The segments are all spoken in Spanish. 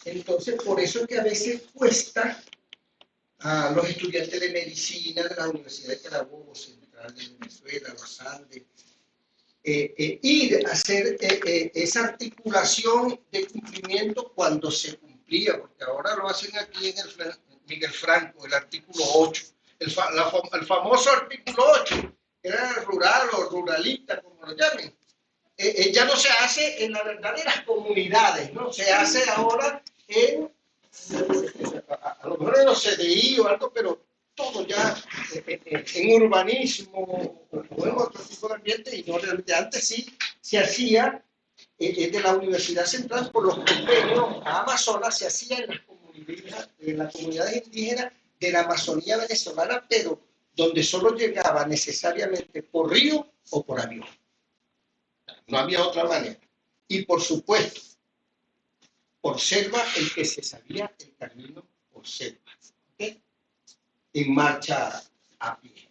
Entonces, por eso es que a veces cuesta a los estudiantes de medicina de la Universidad de Carabobo, Central de Venezuela, los Andes, ir a hacer esa articulación de cumplimiento cuando se cumplía, porque ahora lo hacen aquí en el Miguel Franco, el artículo 8, el famoso artículo 8, que era rural o ruralista, como lo llamen. Ya no se hace en las verdaderas comunidades, ¿no? Se hace ahora en, a lo mejor en los CDI o algo, pero todo ya en urbanismo o en otro tipo de ambiente, y no realmente antes sí se hacía de la Universidad Central por los convenios a Amazonas, se hacía en las comunidades indígenas de la Amazonía venezolana, pero donde solo llegaba necesariamente por río o por avión. No había otra manera. Y por supuesto, por selva, el que se sabía el camino por selva. ¿Okay? En marcha a pie.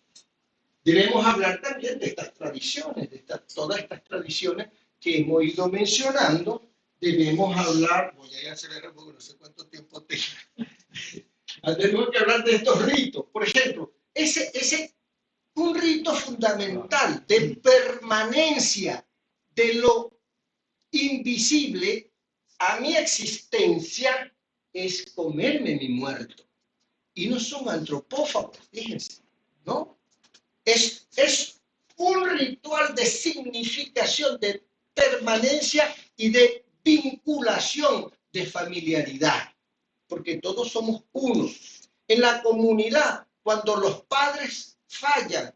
Debemos hablar también de estas tradiciones, todas estas tradiciones que hemos ido mencionando. Debemos hablar, voy a acelerar porque no sé cuánto tiempo tengo. Tenemos que hablar de estos ritos. Por ejemplo, un rito fundamental de permanencia de lo invisible a mi existencia es comerme mi muerto. Y no son antropófagos, fíjense, ¿no? Es un ritual de significación, de permanencia y de vinculación, de familiaridad, porque todos somos uno. En la comunidad, cuando los padres fallan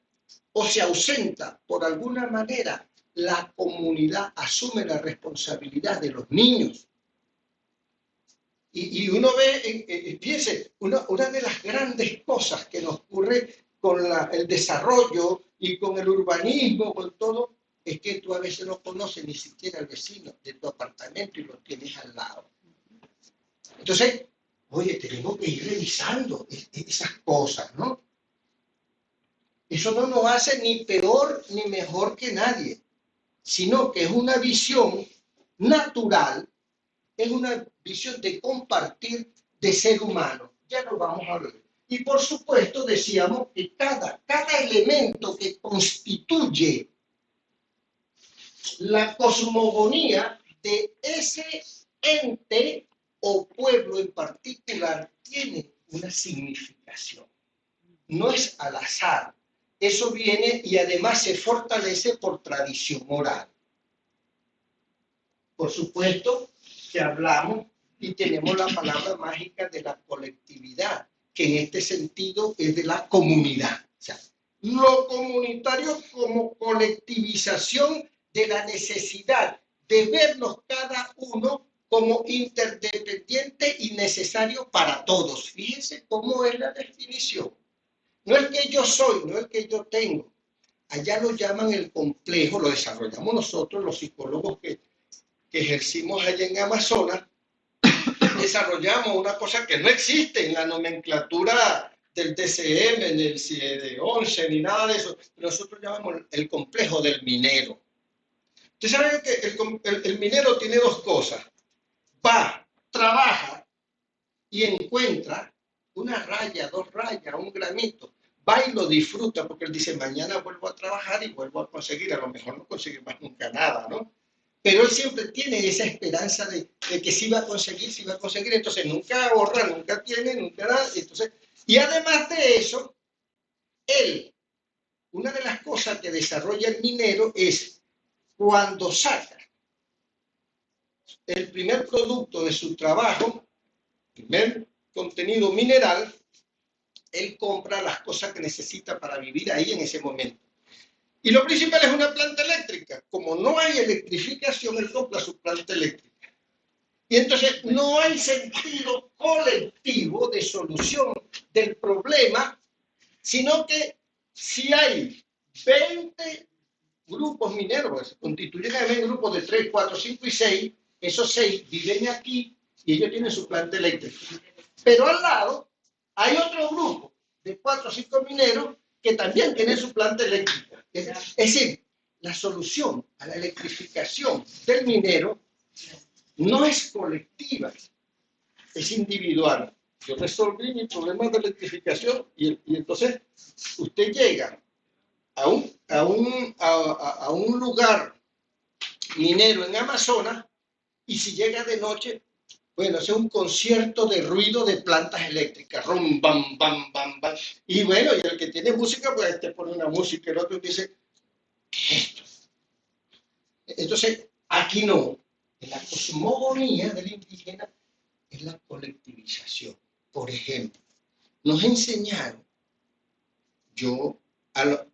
o se ausentan por alguna manera, la comunidad asume la responsabilidad de los niños. Y uno ve, fíjense, una de las grandes cosas que nos ocurre con el desarrollo y con el urbanismo, con todo, es que tú a veces no conoces ni siquiera al vecino de tu apartamento y lo tienes al lado. Entonces, oye, tenemos que ir revisando esas cosas, ¿no? Eso no nos hace ni peor ni mejor que nadie, sino que es una visión natural, es una visión de compartir de ser humano. Ya lo vamos a ver. Y por supuesto decíamos que cada elemento que constituye la cosmogonía de ese ente o pueblo en particular tiene una significación. No es al azar. Eso viene y además se fortalece por tradición oral. Por supuesto que hablamos y tenemos la palabra mágica de la colectividad, que en este sentido es de la comunidad. O sea, lo comunitario como colectivización de la necesidad de vernos cada uno como interdependiente y necesario para todos. Fíjense cómo es la definición. No es que yo soy, no es que yo tengo. Allá lo llaman el complejo, lo desarrollamos nosotros, los psicólogos que ejercimos allá en Amazonas. Desarrollamos una cosa que no existe en la nomenclatura del DCM, ni el CIE-11, ni nada de eso. Nosotros llamamos el complejo del minero. Ustedes saben que el minero tiene dos cosas. Va, trabaja y encuentra una raya, dos rayas, un granito. Va y lo disfruta porque él dice, mañana vuelvo a trabajar y vuelvo a conseguir. A lo mejor no consigue más nunca nada, ¿no? Pero él siempre tiene esa esperanza de que sí va a conseguir, entonces nunca ahorra, nunca tiene, nunca nada. Entonces, y además de eso, una de las cosas que desarrolla el minero es cuando saca el primer producto de su trabajo, primer contenido mineral, él compra las cosas que necesita para vivir ahí en ese momento. Y lo principal es una planta eléctrica. Como no hay electrificación, él compra su planta eléctrica. Y entonces no hay sentido colectivo de solución del problema, sino que si hay 20 grupos mineros, se constituyen en grupos de 3, 4, 5 y 6, esos 6 viven aquí y ellos tienen su planta eléctrica. Pero al lado hay otro grupo de 4 o 5 mineros que también tienen su planta eléctrica. Es decir, la solución a la electrificación del minero no es colectiva, es individual. Yo resolví mi problema de electrificación y entonces usted llega a un lugar minero en Amazonas y si llega de noche, bueno, es un concierto de ruido de plantas eléctricas, rum, bam, bam, bam, bam. Y bueno, y el que tiene música, pues te pone una música, el otro dice, ¿qué es esto? Entonces, aquí no. En la cosmogonía del indígena es la colectivización. Por ejemplo, nos enseñaron, yo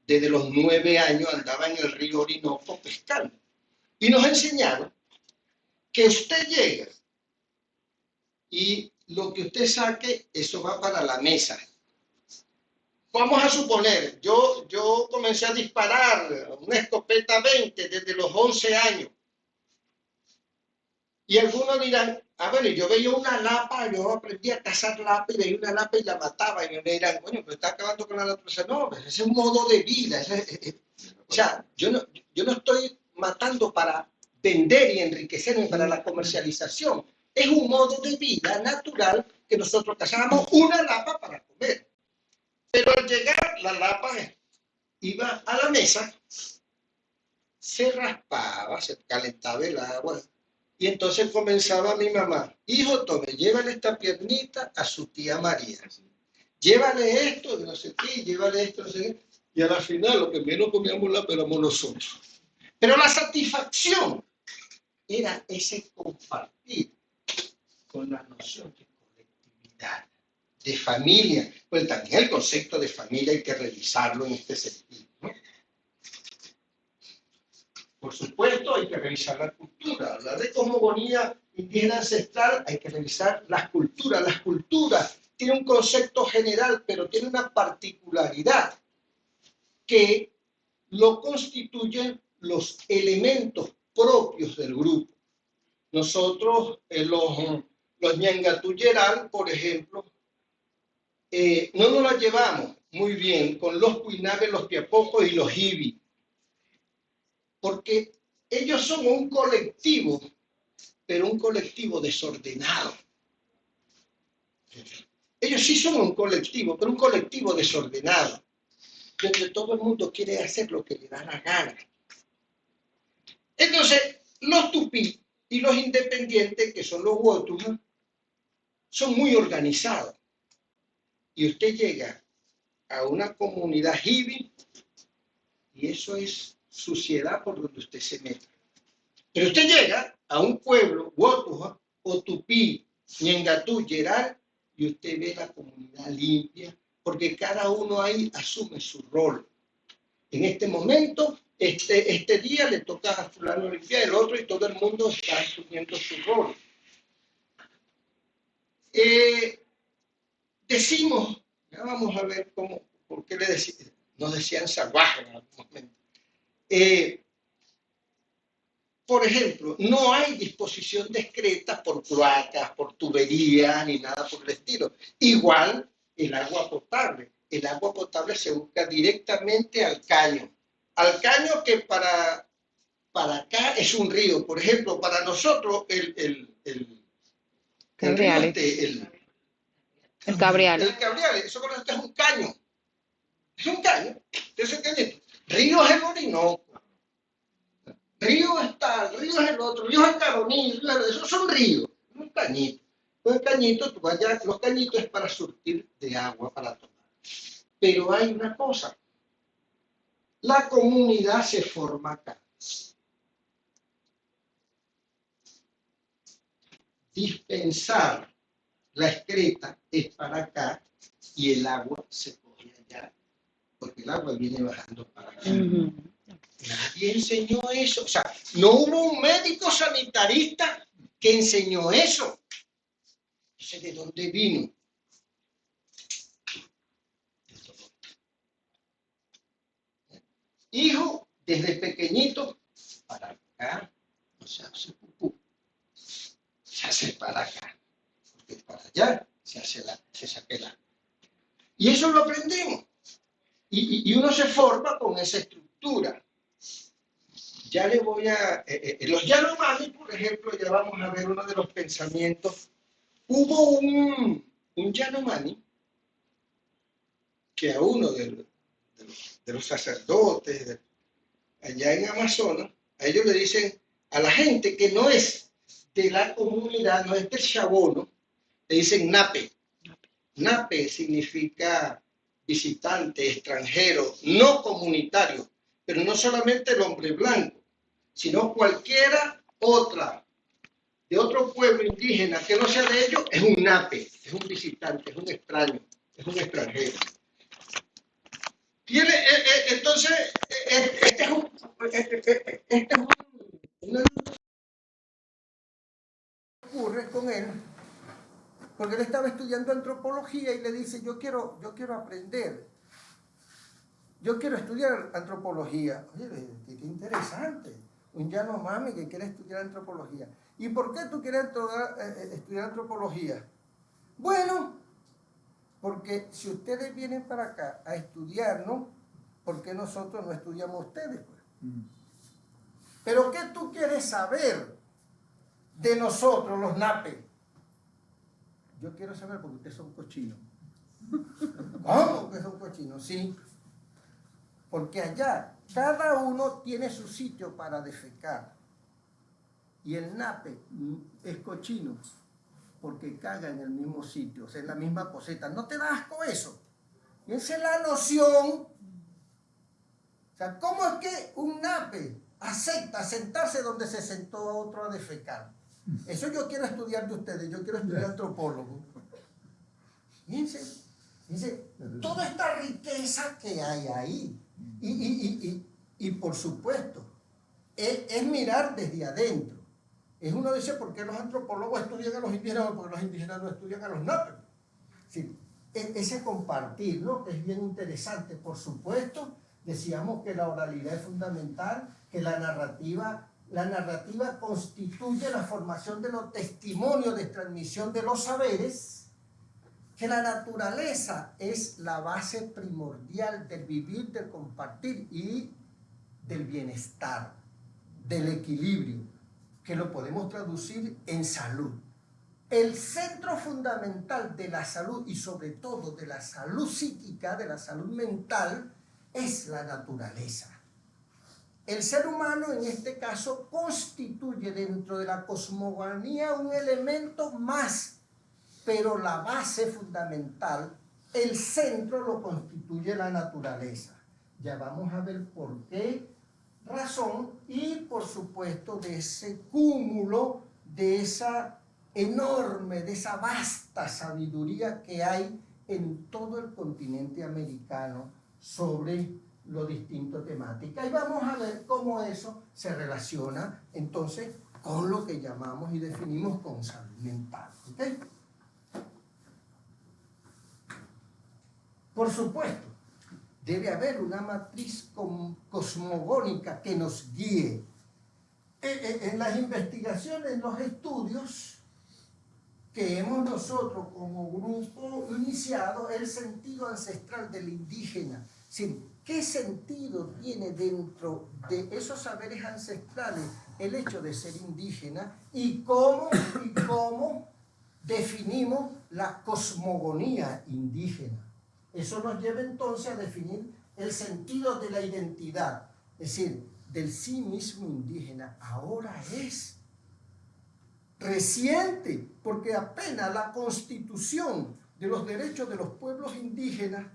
desde los 9 años andaba en el río Orinoco pescando, y nos enseñaron que usted llega y lo que usted saque, eso va para la mesa. Vamos a suponer, yo comencé a disparar una escopeta 20 desde los 11 años. Y algunos dirán, bueno, yo veía una lapa, yo aprendí a cazar lapa y veía una lapa y la mataba. Y me dirán, bueno, pero está acabando con la naturaleza. No, ese es un modo de vida. O sea, yo no estoy matando para vender y enriquecerme para la comercialización. Es un modo de vida natural que nosotros cazábamos una lapa para comer. Pero al llegar, la lapa iba a la mesa, se raspaba, se calentaba el agua. Y entonces comenzaba mi mamá, hijo, tome, llévale esta piernita a su tía María. Llévale esto, no sé qué, llévale esto, no sé qué. Y a la final, lo que menos comíamos la éramos nosotros. Pero la satisfacción era ese compartir con la noción de colectividad, de familia. Pues también el concepto de familia hay que revisarlo en este sentido, ¿no? Por supuesto, hay que revisar la cultura. Hablar de cosmogonía indígena ancestral, hay que revisar las culturas. Las culturas tienen un concepto general, pero tiene una particularidad que lo constituyen los elementos propios del grupo. Nosotros, los Ñangatú-Yeral, por ejemplo, no nos la llevamos muy bien con los Cuinabe, los Piapocos y los Ibi, porque ellos son un colectivo, pero un colectivo desordenado. Ellos sí son un colectivo, pero un colectivo desordenado, donde todo el mundo quiere hacer lo que le da la gana. Entonces, los tupí y los independientes, que son los wotus, son muy organizados. Y usted llega a una comunidad hibi y eso es suciedad por donde usted se mete. Pero usted llega a un pueblo, Wotuja, o Tupí, Ñengatú, Yeral, y usted ve la comunidad limpia, porque cada uno ahí asume su rol. En este momento, este día le toca a fulano limpiar, el otro, y todo el mundo está asumiendo su rol. Decimos, ya vamos a ver por qué nos decían salvajes en algún momento. Por ejemplo, no hay disposición discreta por cloacas, por tuberías, ni nada por el estilo. Igual el agua potable. El agua potable se busca directamente al caño. Al caño que para acá es un río. Por ejemplo, para nosotros el Cabriales. El Cabriales. El Cabriales, eso con esto es un caño. Es un caño. Es un cañito. Río es el Orinoco. Río es tal, río es el otro, río es el Caroní, esos son ríos, no un cañito. Un cañito, los cañitos es para surtir de agua para tomar. Pero hay una cosa, la comunidad se forma acá. Dispensar la excreta es para acá y el agua se coge allá, porque el agua viene bajando para acá. Nadie enseñó eso. O sea, no hubo un médico sanitarista que enseñó eso. Entonces, ¿de dónde vino? Hijo, desde pequeñito, para acá no se hace pupú. Se hace para acá. Porque para allá se saca el agua. Y eso lo aprendemos. Y uno se forma con esa estructura. Ya le voy a... los Yanomami, por ejemplo, ya vamos a ver uno de los pensamientos Hubo un Yanomami que a uno de los sacerdotes allá en Amazonas, a ellos le dicen, a la gente que no es de la comunidad, no es del Chabono, le dicen Nape. Nape significa visitante, extranjero, no comunitario, pero no solamente el hombre blanco, sino cualquiera otra, de otro pueblo indígena que no sea de ellos, es un Nape, es un visitante, es un extraño, es un extranjero. Entonces, este es una ocurre con él, porque él estaba estudiando antropología y le dice, yo quiero aprender, yo quiero estudiar antropología. Oye, qué interesante, un Yanomami que quiere estudiar antropología. ¿Y por qué tú quieres estudiar antropología? Bueno, porque si ustedes vienen para acá a estudiar, ¿no? ¿Por qué nosotros no estudiamos ustedes? Pues? ¿Pero qué tú quieres saber de nosotros, los Nape? Yo quiero saber porque ustedes son cochinos. ¿Cómo que son cochinos? Sí. Porque allá cada uno tiene su sitio para defecar. Y el Nape es cochino porque caga en el mismo sitio, o sea, en la misma poseta. ¿No te da asco eso? Y esa es la noción. O sea, ¿cómo es que un Nape acepta sentarse donde se sentó a otro a defecar? Eso yo quiero estudiar de ustedes, yo quiero estudiar antropólogo. Fíjense, toda esta riqueza que hay ahí. Y por supuesto, es mirar desde adentro. Es uno dice, ¿por qué los antropólogos estudian a los indígenas o por qué los indígenas no estudian a los Nape? Sí, ese compartir, ¿no? Es bien interesante. Por supuesto, decíamos que la oralidad es fundamental, que la narrativa constituye la formación de los testimonios de transmisión de los saberes, que la naturaleza es la base primordial del vivir, del compartir y del bienestar, del equilibrio, que lo podemos traducir en salud. El centro fundamental de la salud y sobre todo de la salud psíquica, de la salud mental, es la naturaleza. El ser humano en este caso constituye dentro de la cosmogonía un elemento más, pero la base fundamental, el centro lo constituye la naturaleza. Ya vamos a ver por qué razón y por supuesto de ese cúmulo, de esa enorme, de esa vasta sabiduría que hay en todo el continente americano sobre lo distinto temática. Y vamos a ver cómo eso se relaciona entonces con lo que llamamos y definimos con salud mental. ¿Okay? Por supuesto, debe haber una matriz cosmogónica que nos guíe. En las investigaciones, en los estudios que hemos nosotros como grupo iniciado, el sentido ancestral del indígena. ¿Sí? ¿Qué sentido tiene dentro de esos saberes ancestrales el hecho de ser indígena? ¿Y cómo definimos la cosmogonía indígena? Eso nos lleva entonces a definir el sentido de la identidad, es decir, del sí mismo indígena. Ahora es reciente, porque apenas la Constitución de los Derechos de los Pueblos Indígenas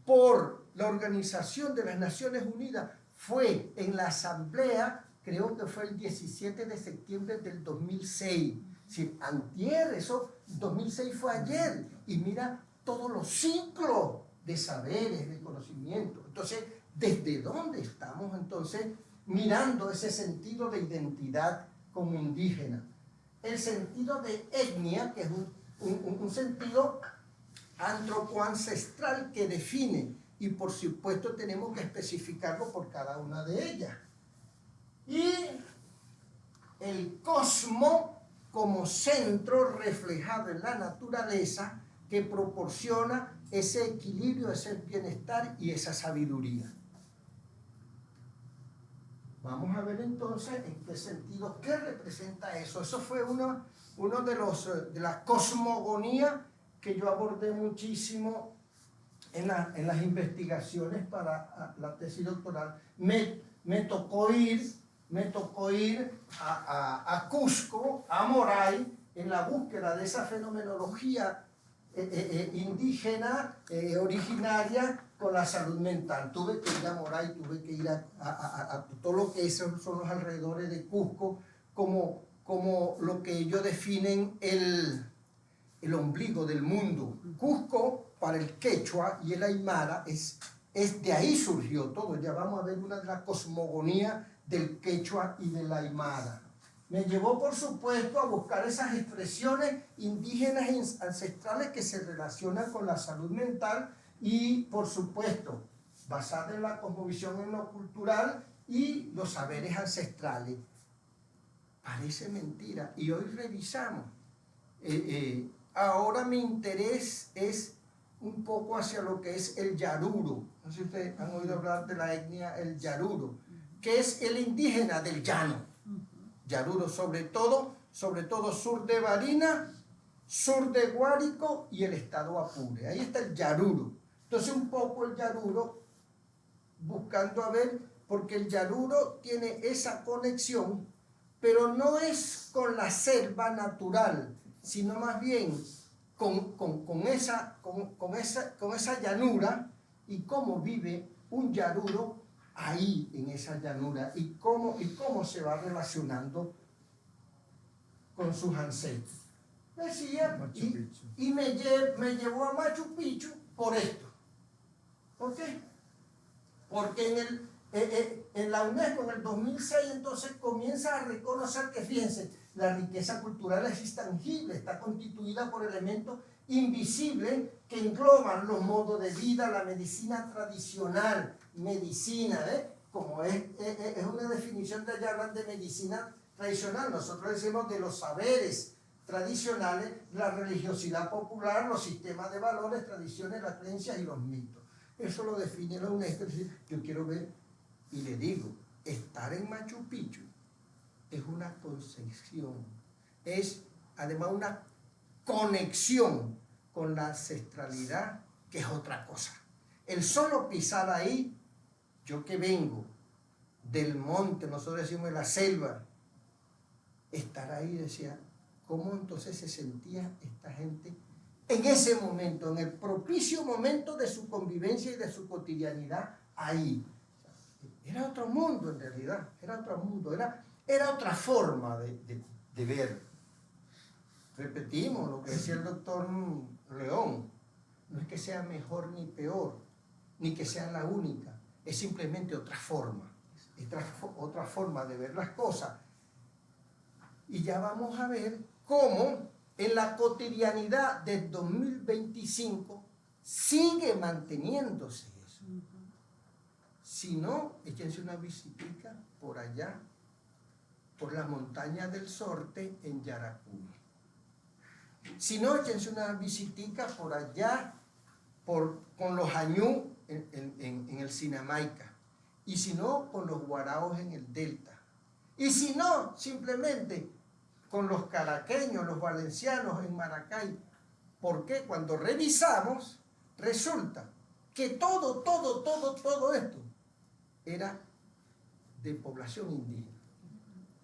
por la Organización de las Naciones Unidas fue en la Asamblea, creo que fue el 17 de septiembre del 2006. Sí, antier, eso, 2006 fue ayer, y mira todos los ciclos de saberes, de conocimiento. Entonces, ¿desde dónde estamos entonces mirando ese sentido de identidad como indígena? El sentido de etnia, que es un sentido antropoancestral que define, y por supuesto tenemos que especificarlo por cada una de ellas. Y el cosmo como centro reflejado en la naturaleza que proporciona ese equilibrio, ese bienestar y esa sabiduría. Vamos a ver entonces en qué sentido, qué representa eso. Eso fue una uno de la cosmogonía que yo abordé muchísimo en las investigaciones para la tesis doctoral. Me tocó ir a Cusco, a Moray, en la búsqueda de esa fenomenología indígena, originaria, con la salud mental. Tuve que ir a Moray, tuve que ir a todo lo que son los alrededores de Cusco, como lo que ellos definen el ombligo del mundo. Cusco, para el quechua y el aymara, es de ahí surgió todo. Ya vamos a ver una de las cosmogonías del quechua y del aymara. Me llevó, por supuesto, a buscar esas expresiones indígenas ancestrales que se relacionan con la salud mental y, por supuesto, basada en la cosmovisión en lo cultural y los saberes ancestrales. Parece mentira. Y hoy revisamos. Ahora mi interés es un poco hacia lo que es el yaruro. No sé si ustedes han oído hablar de la etnia el yaruro, que es el indígena del llano. Yaruro, sobre todo sur de Barinas, sur de Guárico y el estado Apure. Ahí está el yaruro. Entonces un poco el yaruro, buscando a ver, porque el yaruro tiene esa conexión, pero no es con la selva natural, sino más bien con esa llanura y cómo vive un yaruro ahí en esa llanura y cómo se va relacionando con sus ancestros. Decía, y me llevó a Machu Picchu por esto. ¿Por qué? Porque en la UNESCO en el 2006 entonces comienza a reconocer que, fíjense, la riqueza cultural es intangible, está constituida por elementos invisibles que engloban los modos de vida, la medicina tradicional, como es una definición de allá, hablan de medicina tradicional, nosotros decimos de los saberes tradicionales, la religiosidad popular, los sistemas de valores, tradiciones, las creencias y los mitos. Eso lo define la UNESCO. Es decir, yo quiero ver, y le digo, estar en Machu Picchu es una concepción, es además una conexión con la ancestralidad, que es otra cosa. El solo pisar ahí, yo que vengo del monte, nosotros decimos de la selva, estar ahí, decía, ¿cómo entonces se sentía esta gente en ese momento, en el propicio momento de su convivencia y de su cotidianidad ahí? Era otro mundo en realidad, era otro mundo, era otra forma de ver. Repetimos lo que decía el doctor León, no es que sea mejor ni peor, ni que sea la única, es simplemente otra forma de ver las cosas. Y ya vamos a ver cómo en la cotidianidad del 2025 sigue manteniéndose eso. Si no, échense una visitica por allá, por la montaña del Sorte en Yaracuy. Si no, échense una visitica por allá, con los añú en el Sinamaica. Y si no, con los guaraos en el Delta. Y si no, simplemente con los caraqueños, los valencianos en Maracay. Porque cuando revisamos, resulta que todo esto era de población indígena.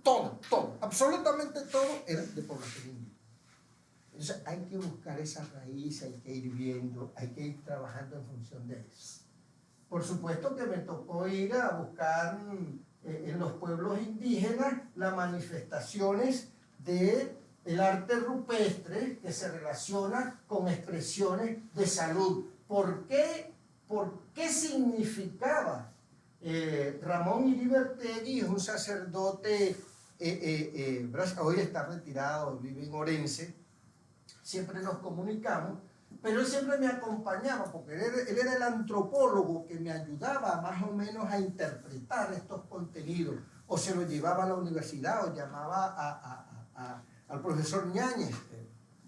Todo, absolutamente todo era de población indígena. Entonces hay que buscar esa raíz, hay que ir viendo, hay que ir trabajando en función de eso. Por supuesto que me tocó ir a buscar en los pueblos indígenas las manifestaciones del arte rupestre que se relaciona con expresiones de salud. ¿Por qué significaba? Ramón Iribertegui es un sacerdote, hoy está retirado, vive en Orense, siempre nos comunicamos, pero él siempre me acompañaba porque él era el antropólogo que me ayudaba más o menos a interpretar estos contenidos, o se lo llevaba a la universidad, o llamaba al profesor Ñáñez,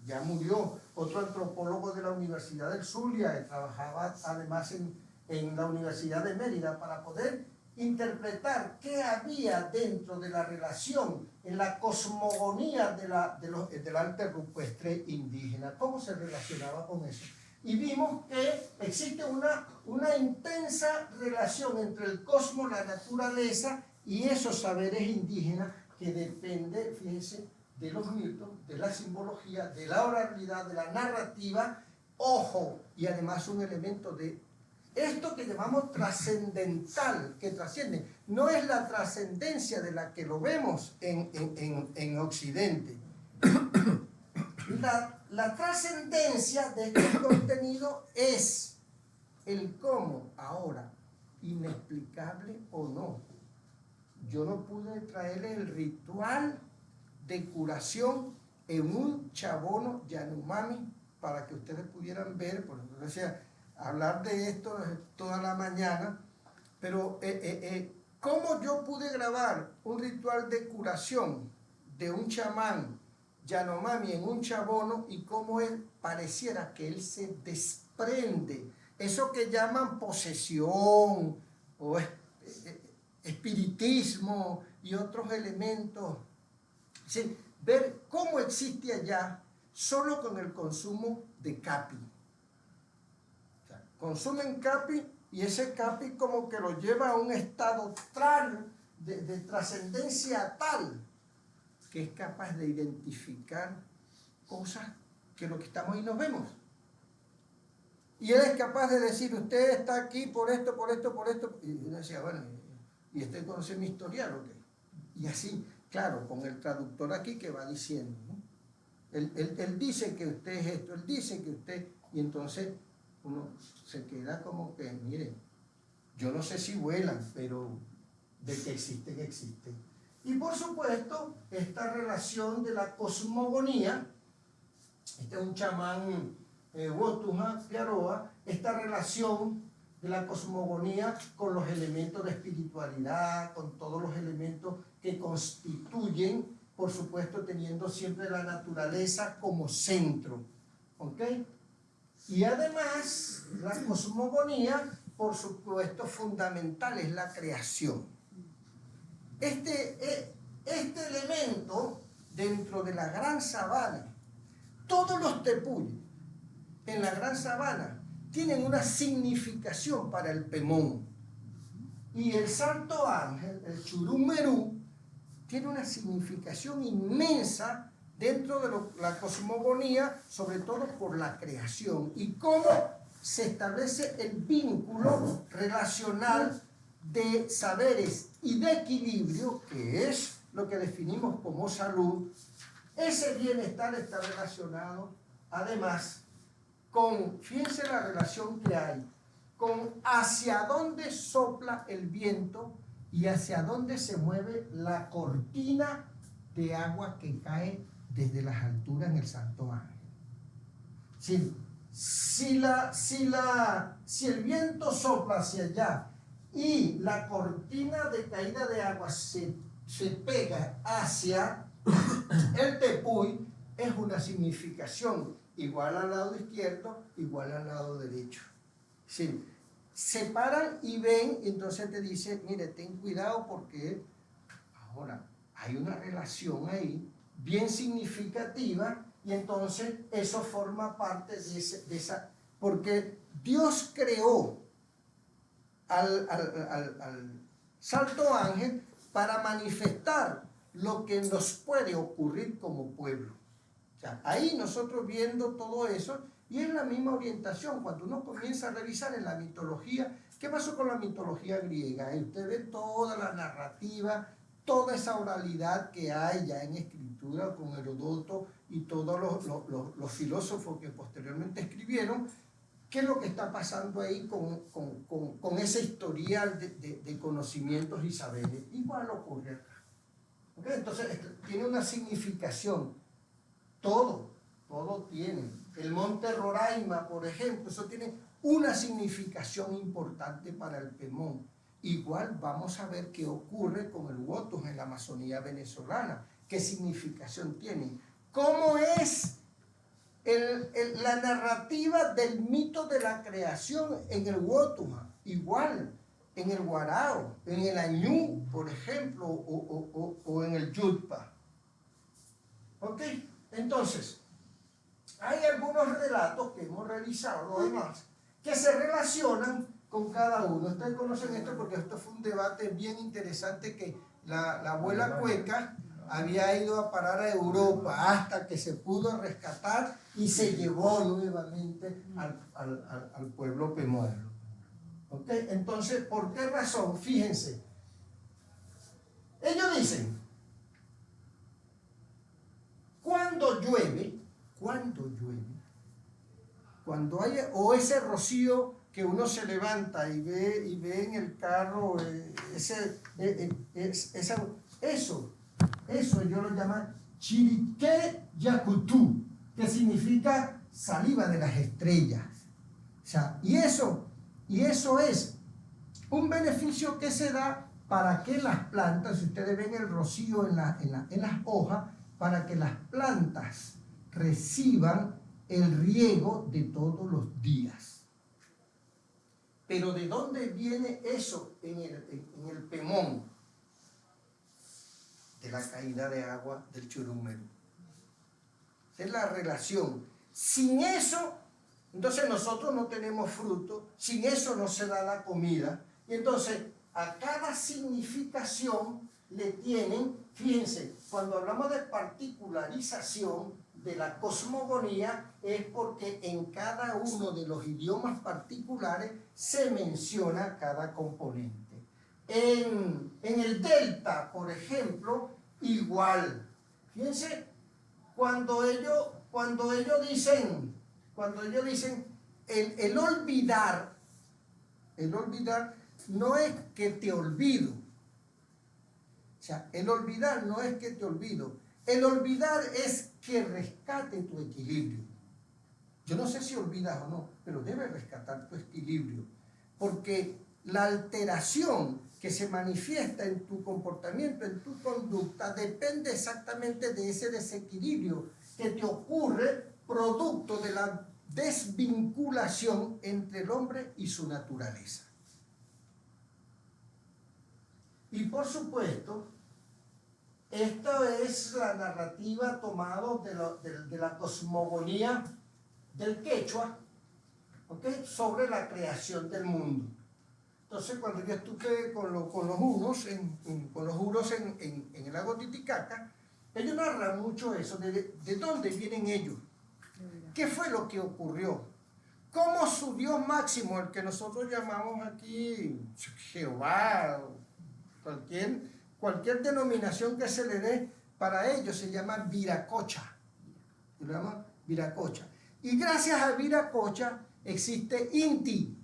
ya murió, otro antropólogo de la Universidad del Zulia, que trabajaba además en la Universidad de Mérida, para poder interpretar qué había dentro de la relación en la cosmogonía del arte rupestre indígena, cómo se relacionaba con eso. Y vimos que existe una intensa relación entre el cosmos, la naturaleza y esos saberes indígenas que depende, fíjense, de los mitos, de la simbología, de la oralidad, de la narrativa, ojo, y además un elemento de esto que llamamos trascendental, que trasciende, no es la trascendencia de la que lo vemos en Occidente. La trascendencia de este contenido es el cómo, ahora, inexplicable o no. Yo no pude traerle el ritual de curación en un chabono Yanomami para que ustedes pudieran ver, por ejemplo, decía, hablar de esto toda la mañana, pero ¿cómo yo pude grabar un ritual de curación de un chamán Yanomami en un chabono y cómo él pareciera que él se desprende? Eso que llaman posesión o espiritismo y otros elementos. ¿Sí? Ver cómo existe allá solo con el consumo de capi. O sea, consumen capi y ese capi como que lo lleva a un estado de trascendencia tal que es capaz de identificar cosas que lo que estamos ahí nos vemos. Y él es capaz de decir, usted está aquí por esto, por esto, por esto. Y uno decía, bueno, ¿y usted conoce mi historial o qué? Y así, claro, con el traductor aquí que va diciendo, ¿no? Él dice que usted es esto, él dice que usted... Y entonces uno se queda como que, mire, yo no sé si vuelan, pero de que existen, existen. Y por supuesto, esta relación de la cosmogonía, este es un chamán Wotuha Piaroa, esta relación de la cosmogonía con los elementos de espiritualidad, con todos los elementos que constituyen, por supuesto, teniendo siempre la naturaleza como centro. ¿Ok? Y además, la cosmogonía, por supuesto, fundamental es la creación. Este elemento dentro de la gran sabana, todos los tepuyes en la gran sabana tienen una significación para el Pemón. Y el Santo Ángel, el Churumerú, tiene una significación inmensa dentro de la cosmogonía, sobre todo por la creación y cómo se establece el vínculo relacional de saberes y de equilibrio, que es lo que definimos como salud. Ese bienestar está relacionado, además, con, fíjense la relación que hay, con hacia dónde sopla el viento y hacia dónde se mueve la cortina de agua que cae desde las alturas en el Santo Ángel. Si el viento sopla hacia allá y la cortina de caída de agua se pega hacia el tepuy, es una significación igual al lado izquierdo, igual al lado derecho. Sí. Se paran y ven, y entonces te dice, mire, ten cuidado porque ahora hay una relación ahí bien significativa y entonces eso forma parte de esa, porque Dios creó al Santo Ángel para manifestar lo que nos puede ocurrir como pueblo. O sea, ahí nosotros viendo todo eso, y es la misma orientación, cuando uno comienza a revisar en la mitología, ¿qué pasó con la mitología griega? Usted ve toda la narrativa, toda esa oralidad que hay ya en escritura con Herodoto y todos los filósofos que posteriormente escribieron. ¿Qué es lo que está pasando ahí con ese historial de conocimientos y saberes? Igual ocurre acá. ¿Okay? Entonces, tiene una significación. Todo tiene. El monte Roraima, por ejemplo, eso tiene una significación importante para el Pemón. Igual vamos a ver qué ocurre con el Wotus en la Amazonía venezolana. ¿Qué significación tiene? ¿Cómo es la narrativa del mito de la creación en el Wotus? Igual, en el guarao, en el añú, por ejemplo, o en el yutpa. ¿Ok? Entonces, hay algunos relatos que hemos revisado, lo demás, que se relacionan con cada uno. Ustedes conocen esto porque esto fue un debate bien interesante que la abuela Cueca había ido a parar a Europa hasta que se pudo rescatar y se llevó nuevamente al pueblo pemuelo. ¿Ok? Entonces, ¿por qué razón? Fíjense. Ellos dicen, cuando llueve, cuando hay, o ese rocío que uno se levanta y ve en el carro, eso ellos lo llaman chiriqué yacutú, que significa saliva de las estrellas. O sea, y eso es un beneficio que se da para que las plantas, si ustedes ven el rocío en las hojas, para que las plantas reciban el riego de todos los días. Pero ¿de dónde viene eso en el Pemón? De la caída de agua del Churumero. Esa es la relación. Sin eso, entonces nosotros no tenemos fruto, sin eso no se da la comida. Y entonces a cada significación le tienen, fíjense, cuando hablamos de particularización de la cosmogonía, es porque en cada uno de los idiomas particulares se menciona cada componente. En el delta, por ejemplo, igual. Fíjense, cuando ellos dicen el olvidar no es que te olvido. O sea, el olvidar no es que te olvido. El olvidar es que rescate tu equilibrio. Yo no sé si olvidas o no, pero debes rescatar tu equilibrio. Porque la alteración que se manifiesta en tu comportamiento, en tu conducta, depende exactamente de ese desequilibrio que te ocurre producto de la desvinculación entre el hombre y su naturaleza. Y por supuesto, esta es la narrativa tomada de la cosmogonía del quechua, ¿okay? Sobre la creación del mundo. Entonces, cuando yo estuve con los huros en el lago Titicaca, ellos narran mucho eso, de dónde vienen ellos, qué fue lo que ocurrió, cómo su Dios máximo, el que nosotros llamamos aquí Jehová, cualquier denominación que se le dé, para ellos se llama Viracocha. Se llama Viracocha. Y gracias a Viracocha existe Inti.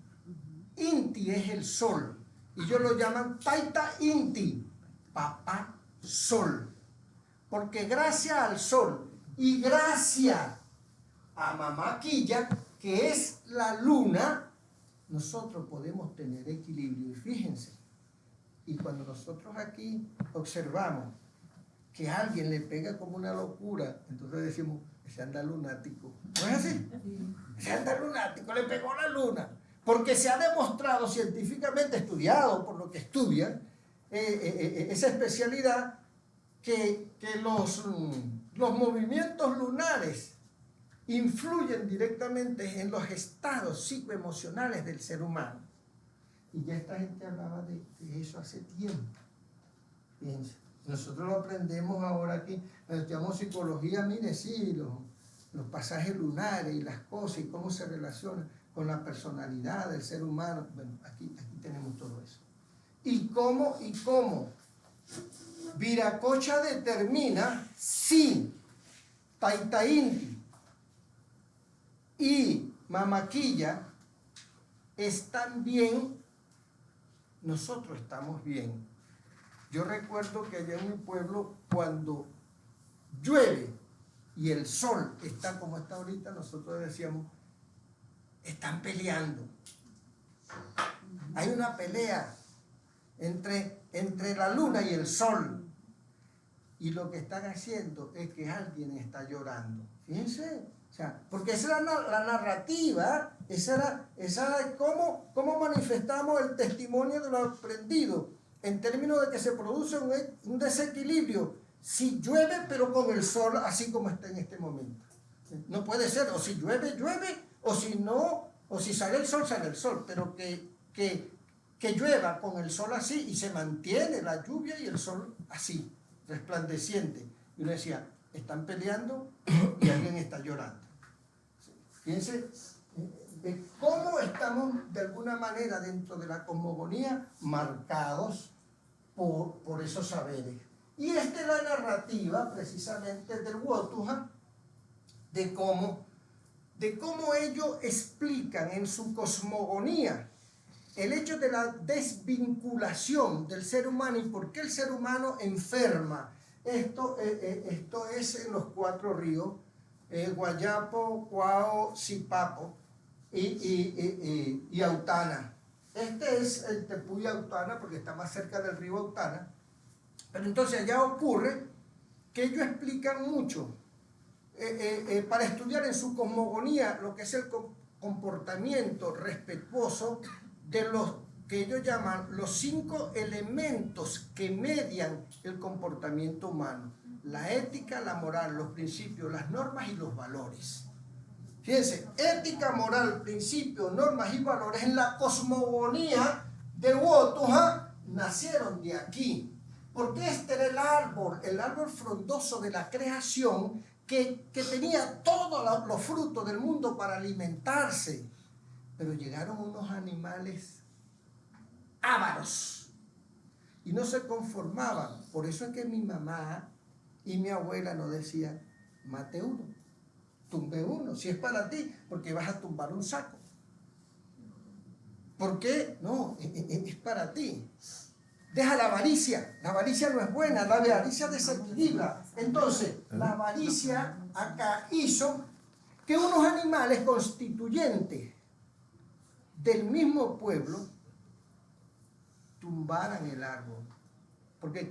Inti es el sol. Y ellos lo llaman Taita Inti, papá sol. Porque gracias al sol y gracias a Mamá Quilla, que es la luna, nosotros podemos tener equilibrio. Y fíjense, y cuando nosotros aquí observamos que a alguien le pega como una locura, entonces decimos, ese anda lunático. ¿No es así? Ese anda lunático, le pegó la luna. Porque se ha demostrado científicamente, estudiado por lo que estudian, esa especialidad, que los movimientos lunares influyen directamente en los estados psicoemocionales del ser humano. Y ya esta gente hablaba de eso hace tiempo. Fíjense, nosotros lo aprendemos ahora aquí, estudiamos psicología, mire, sí, los pasajes lunares y las cosas y cómo se relacionan con la personalidad del ser humano. Bueno, aquí tenemos todo eso. ¿Y cómo Viracocha determina si Taita Inti y Mamaquilla están bien, nosotros estamos bien. Yo recuerdo que allá en mi pueblo, cuando llueve y el sol está como está ahorita, nosotros decíamos, están peleando. Hay una pelea entre la luna y el sol. Y lo que están haciendo es que alguien está llorando. Fíjense, O sea, porque esa era la narrativa, esa era cómo manifestamos el testimonio de lo aprendido, en términos de que se produce un desequilibrio, si llueve pero con el sol, así como está en este momento. No puede ser, o si llueve, llueve, o si no, o si sale el sol, pero que llueva con el sol así y se mantiene la lluvia y el sol así, resplandeciente. Y uno decía, están peleando y alguien está llorando. Fíjense de cómo estamos de alguna manera dentro de la cosmogonía marcados por esos saberes. Y esta es la narrativa precisamente del Wotuha, de cómo ellos explican en su cosmogonía el hecho de la desvinculación del ser humano y por qué el ser humano enferma. Esto es en los 4 ríos, Guayapo, Cuao, Sipapo y Autana. Este es el Tepuy Autana porque está más cerca del río Autana. Pero entonces allá ocurre que ellos explican mucho para estudiar en su cosmogonía lo que es el comportamiento respetuoso de los que ellos llaman los 5 elementos que median el comportamiento humano: la ética, la moral, los principios, las normas y los valores. Fíjense, ética, moral, principios, normas y valores en la cosmogonía del Wotuha nacieron de aquí. Porque este era el árbol frondoso de la creación que tenía todos los frutos del mundo para alimentarse. Pero llegaron unos animales ávaros y no se conformaban. Por eso es que mi mamá y mi abuela nos decían, mate uno, tumbe uno, si es para ti, porque vas a tumbar un saco. ¿Por qué? No, es para ti. Deja la avaricia no es buena, la avaricia desequilibra. Entonces, la avaricia acá hizo que unos animales constituyentes del mismo pueblo tumbaran el árbol, porque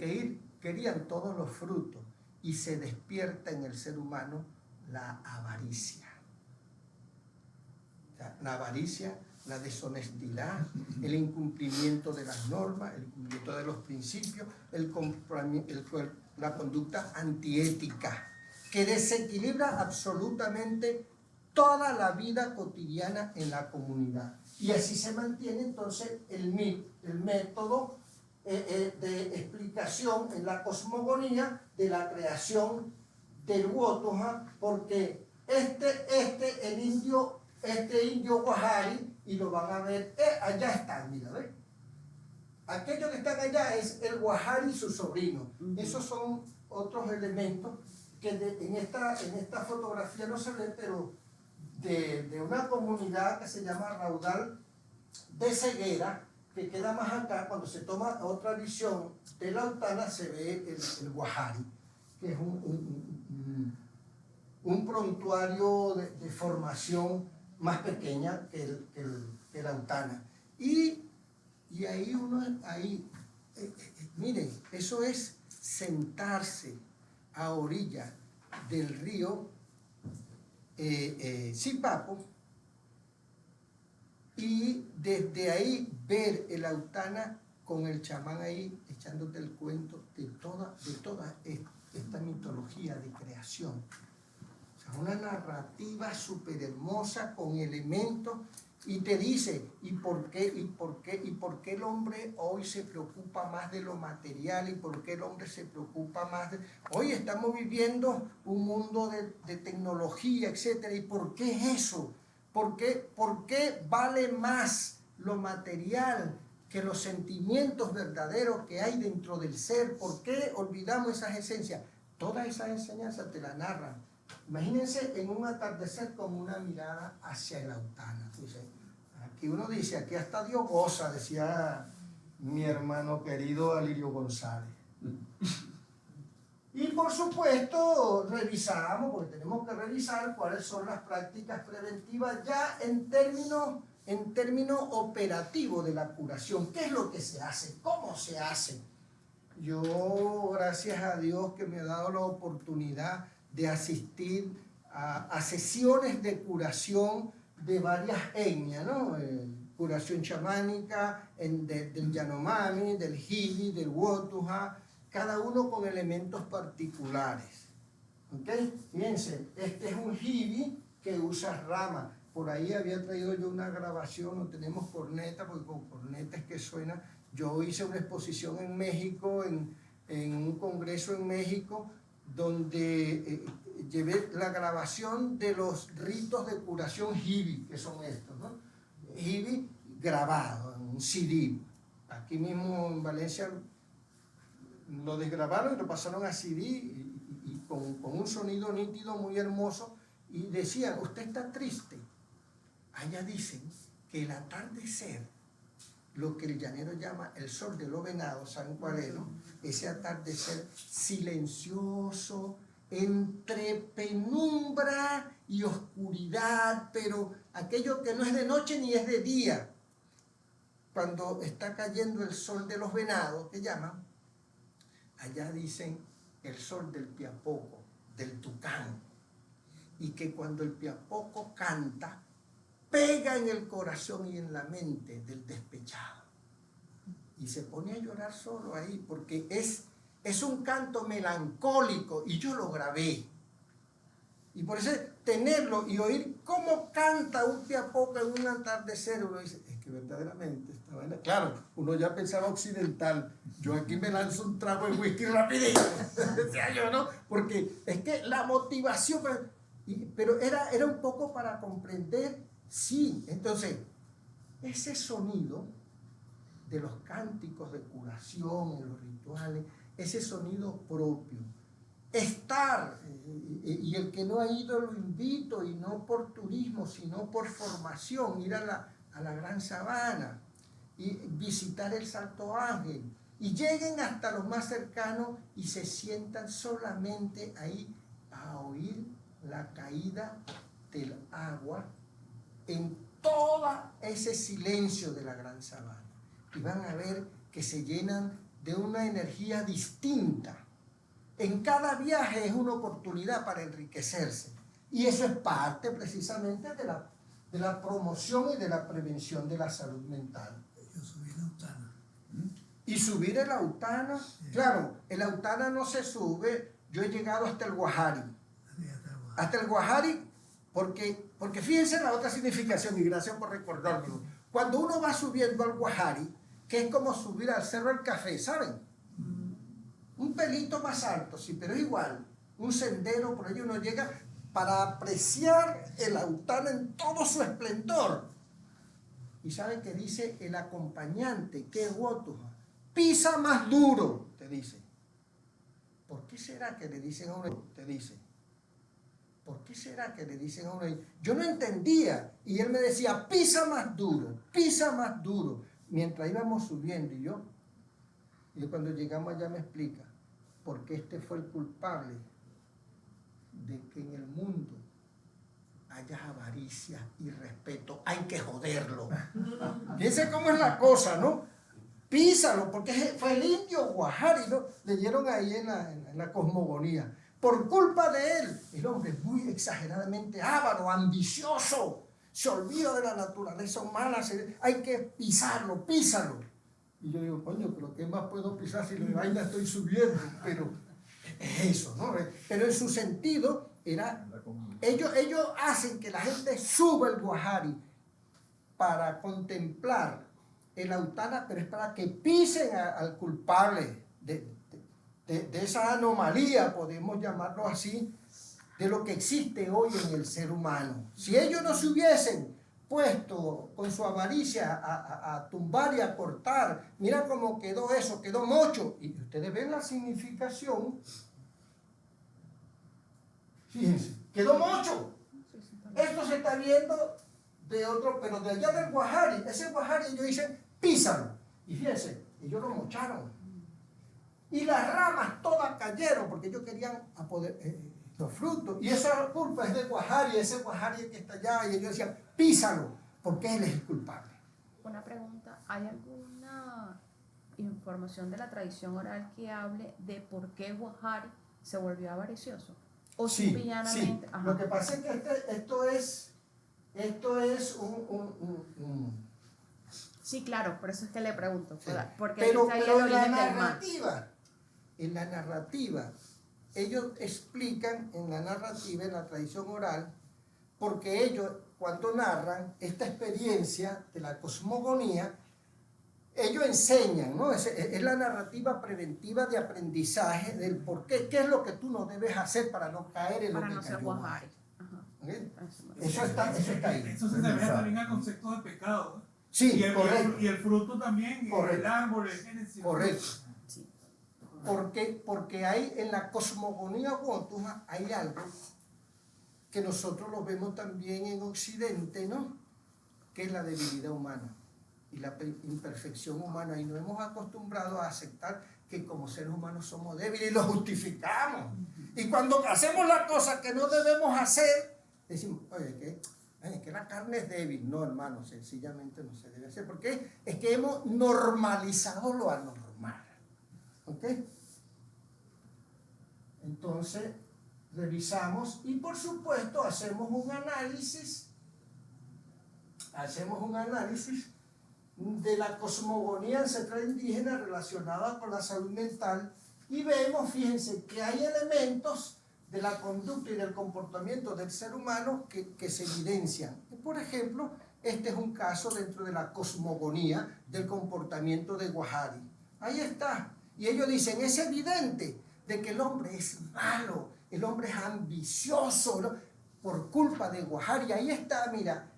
querían todos los frutos, y se despierta en el ser humano la avaricia. O sea, la avaricia, la deshonestidad, el incumplimiento de las normas, el incumplimiento de los principios, la conducta antiética, que desequilibra absolutamente toda la vida cotidiana en la comunidad. Y así se mantiene entonces el método de explicación en la cosmogonía de la creación del Wotuha, porque el indio Guajari, y lo van a ver, allá están, mira, ¿ves? Aquello que están allá es el Guajari y su sobrino. Esos son otros elementos que en esta fotografía no se ven, pero de una comunidad que se llama Raudal de Ceguera, que queda más acá. Cuando se toma otra visión de la Autana, se ve el Guajari, que es un prontuario de formación más pequeña que la Autana. Y ahí miren, eso es sentarse a orilla del río Sipapo, y desde ahí ver el Autana con el chamán ahí echándote el cuento de toda esta mitología de creación. O sea, una narrativa súper hermosa con elementos, y te dice, ¿y por qué el hombre hoy se preocupa más de lo material? ¿Y por qué el hombre se preocupa más de... Hoy estamos viviendo un mundo de tecnología, etcétera, ¿y por qué es eso? ¿Por qué vale más lo material que los sentimientos verdaderos que hay dentro del ser? ¿Por qué olvidamos esas esencias? Todas esas enseñanzas te las narran. Imagínense en un atardecer con una mirada hacia el Autana. Aquí uno dice, aquí hasta Dios goza, decía mi hermano querido Alirio González. Y por supuesto revisamos, porque tenemos que revisar cuáles son las prácticas preventivas ya en términos operativos de la curación. ¿Qué es lo que se hace? ¿Cómo se hace? Yo, gracias a Dios que me ha dado la oportunidad de asistir a sesiones de curación de varias etnias, ¿no? Curación chamánica del Yanomami, del Hibi, del Wotuja, cada uno con elementos particulares. ¿Ok? Fíjense, este es un Hibi que usa rama. Por ahí había traído yo una grabación, no tenemos corneta, porque con corneta es que suena. Yo hice una exposición en México, en un congreso en México, donde llevé la grabación de los ritos de curación Hibi, que son estos, ¿no? Hibi grabado en un CD. Aquí mismo en Valencia lo desgrabaron y lo pasaron a CD y con un sonido nítido muy hermoso, y decían, usted está triste. Allá dicen que el atardecer, lo que el llanero llama el sol de los venados, ¿saben cuál es, no? Ese atardecer silencioso, entre penumbra y oscuridad, pero aquello que no es de noche ni es de día. Cuando está cayendo el sol de los venados, que llaman, allá dicen el sol del piapoco, del tucán, y que cuando el piapoco canta, pega en el corazón y en la mente del despechado. Y se pone a llorar solo ahí, porque es un canto melancólico, y yo lo grabé. Y por eso tenerlo y oír cómo canta un piapoco en un atardecer, uno dice, es que verdaderamente esta vaina, claro, uno ya pensaba occidental, yo aquí me lanzo un trago de whisky rapidito, decía yo, ¿no? Porque es que la motivación, pero era un poco para comprender, sí. Entonces, ese sonido de los cánticos de curación, en los rituales, ese sonido propio, estar, y el que no ha ido lo invito, y no por turismo, sino por formación, ir a la Gran Sabana, y visitar el Salto Ángel, y lleguen hasta los más cercanos y se sientan solamente ahí a oír la caída del agua en todo ese silencio de la Gran Sabana. Y van a ver que se llenan de una energía distinta. En cada viaje es una oportunidad para enriquecerse. Y eso es parte precisamente de la promoción y de la prevención de la salud mental. Yo subí la Autana. Y subir el Autana, sí. Claro, el Autana no se sube. Yo he llegado hasta el Guajari. Hasta el Guajari, porque fíjense la otra significación, y gracias por recordármelo. Cuando uno va subiendo al Guajari, que es como subir al Cerro del Café, ¿saben? Un pelito más alto, sí, pero igual, un sendero, por ahí uno llega para apreciar el Autana en todo su esplendor. Y saben que dice el acompañante, que es Wotuja, pisa más duro, te dice. ¿Por qué será que le dicen a uno? Te dice. ¿Por qué será que le dicen a uno? Yo no entendía, y él me decía, pisa más duro, mientras íbamos subiendo, y cuando llegamos allá me explica, porque este fue el culpable de que en el mundo haya avaricia y respeto, hay que joderlo. Fíjense cómo es la cosa, ¿no? Písalo, porque fue el indio Guajari, ¿no? Leyeron ahí en la cosmogonía. Por culpa de él, el hombre es muy exageradamente avaro, ambicioso, se olvida de la naturaleza humana, hay que pisarlo, písalo. Y yo digo, coño, pero ¿qué más puedo pisar si la vaina estoy subiendo? Pero es eso, ¿no? Pero en su sentido, ellos hacen que la gente suba el Guajari para contemplar el Autana, pero es para que pisen al culpable de esa anomalía, podemos llamarlo así, de lo que existe hoy en el ser humano. Si ellos no se hubiesen puesto con su avaricia a tumbar y a cortar, mira cómo quedó eso, quedó mocho, y ustedes ven la significación, fíjense, quedó mocho. Esto se está viendo de otro, pero de allá del Guajari, ese Guajari ellos dicen, písalo, y fíjense, ellos lo mocharon. Y las ramas todas cayeron porque ellos querían los frutos. Y esa culpa es de Guajari, ese Guajari que está allá. Y ellos decían, písalo, porque él es el culpable. Una pregunta, ¿hay alguna información de la tradición oral que hable de por qué Guajari se volvió avaricioso? O Sí, simplemente, sí. Lo que pasa es que esto es un Sí, claro, por eso es que le pregunto, sí. porque ahí estaría el Pero origen del mal. en la narrativa, ellos explican en la narrativa, en la tradición oral, porque ellos cuando narran esta experiencia de la cosmogonía, ellos enseñan, ¿no? Es la narrativa preventiva de aprendizaje del por qué, qué es lo que tú no debes hacer para no caer en Para lo que no ser cayó guajari. ¿Okay? Eso Eso está ahí. Eso se asemeja también al concepto de pecado, ¿no? Sí, correcto. Y el fruto también, Correcto. el árbol, el génesis. Correcto. Sí. Porque hay en la cosmogonía Wotuja hay algo que nosotros lo vemos también en Occidente, ¿no? Que es la debilidad humana y la imperfección humana, y nos hemos acostumbrado a aceptar que como seres humanos somos débiles y lo justificamos. Y cuando hacemos las cosas que no debemos hacer, decimos, oye, que la carne es débil. No, hermano, sencillamente no se debe hacer. ¿Por qué? Es que hemos normalizado lo anormal. ¿Ok? Entonces, revisamos y por supuesto hacemos un análisis de la cosmogonía ancestral indígena relacionada con la salud mental, y vemos, fíjense, que hay elementos de la conducta y del comportamiento del ser humano que se evidencian. Por ejemplo, este es un caso dentro de la cosmogonía del comportamiento de Guajari. Ahí está. Y ellos dicen, es evidente de que el hombre es malo, el hombre es ambicioso, ¿no? Por culpa de Guajari. Ahí está, mira,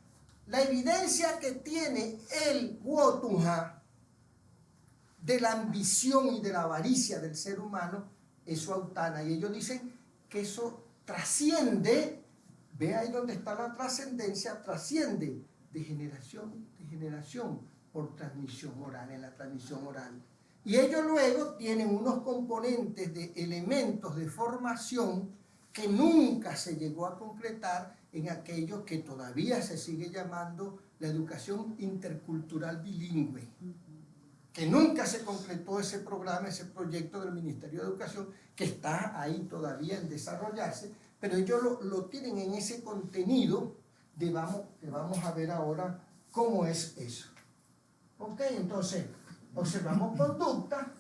la evidencia que tiene el Wotuja de la ambición y de la avaricia del ser humano es su autana. Y ellos dicen que eso trasciende, ve ahí donde está la trascendencia, trasciende de generación por transmisión oral, en la transmisión oral. Y ellos luego tienen unos componentes de elementos de formación que nunca se llegó a concretar en aquello que todavía se sigue llamando la educación intercultural bilingüe, que nunca se concretó ese programa, ese proyecto del Ministerio de Educación, que está ahí todavía en desarrollarse, pero ellos lo tienen en ese contenido que vamos a ver ahora cómo es eso. Ok, entonces, observamos conducta,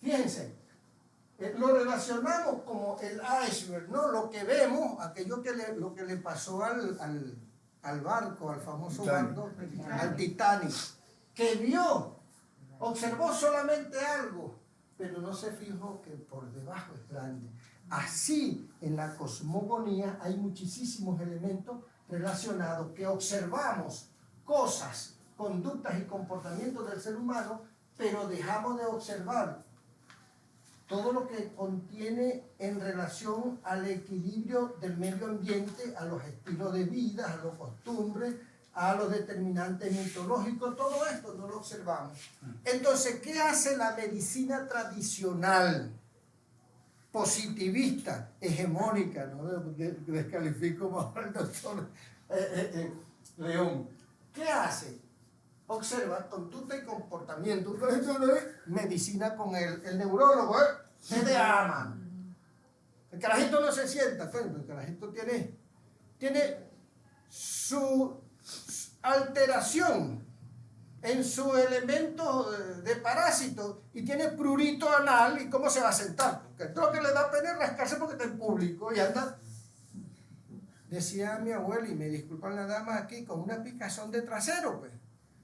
fíjense, lo relacionamos como el iceberg, ¿no? Lo que vemos, lo que le pasó al barco, al famoso barco, al Titanic, que vio, observó solamente algo, pero no se fijó que por debajo es grande. Así, en la cosmogonía hay muchísimos elementos relacionados que observamos cosas, conductas y comportamientos del ser humano, pero dejamos de observar todo lo que contiene en relación al equilibrio del medio ambiente, a los estilos de vida, a las costumbres, a los determinantes mitológicos. Todo esto no lo observamos. Entonces, ¿qué hace la medicina tradicional, positivista, hegemónica? No descalifico más al doctor León. ¿Qué hace? Observa conducta y comportamiento. Medicina con el neurólogo, se te ama. El carajito no se sienta, el carajito tiene su alteración en su elemento de parásito y tiene prurito anal. ¿Y cómo se va a sentar? Porque todo lo que le da pena es rascarse porque está en público y anda. Decía mi abuela, y me disculpan las damas aquí, con una picazón de trasero, pues.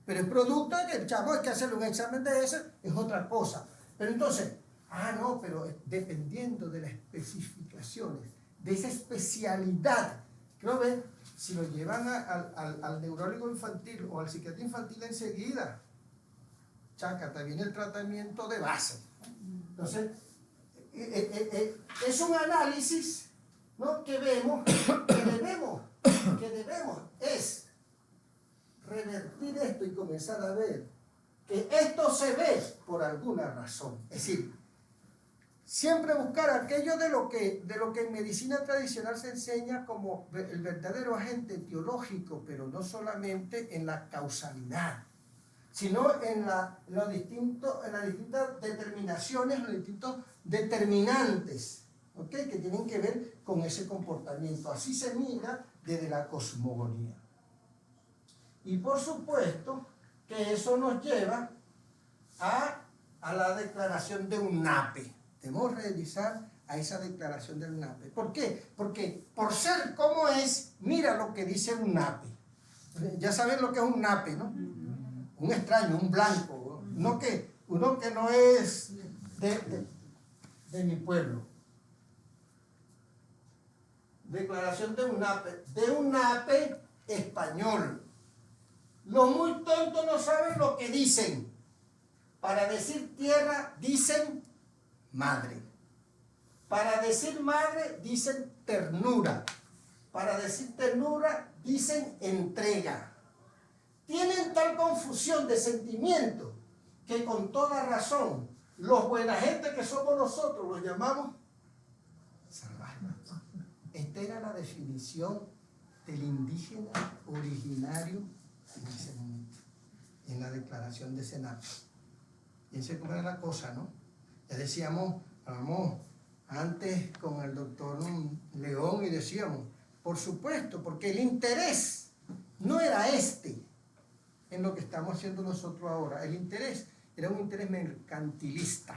Pero es producto de que el chavo hay que hacerle un examen de ese, es otra cosa. Pero entonces, no, pero dependiendo de las especificaciones, de esa especialidad, creo que si lo llevan al neurólogo infantil o al psiquiatra infantil enseguida, chácata, viene el tratamiento de base. Entonces, es un análisis, ¿no? que debemos es revertir esto y comenzar a ver que esto se ve por alguna razón. Es decir, siempre buscar aquello de lo que en medicina tradicional se enseña como el verdadero agente etiológico, pero no solamente en la causalidad, sino en las distintas determinaciones, los distintos determinantes ¿ok? Que tienen que ver con ese comportamiento. Así se mira desde la cosmogonía. Y por supuesto que eso nos lleva a la declaración de UNAPE. Debemos revisar a esa declaración del UNAPE. ¿Por qué? Porque por ser como es, mira lo que dice UNAPE. Ya saben lo que es un UNAPE, ¿no? Un extraño, un blanco, uno que no es de mi pueblo. Declaración de UNAPE español. Los muy tontos no saben lo que dicen. Para decir tierra dicen madre. Para decir madre dicen ternura. Para decir ternura dicen entrega. Tienen tal confusión de sentimientos que con toda razón los buena gente que somos nosotros los llamamos salvajes. Esta era la definición del indígena originario en ese momento, en la declaración de Senado. Fíjense cómo era la cosa, ¿no? Ya decíamos, hablamos antes con el doctor León y decíamos, por supuesto, porque el interés no era en lo que estamos haciendo nosotros ahora. El interés era un interés mercantilista.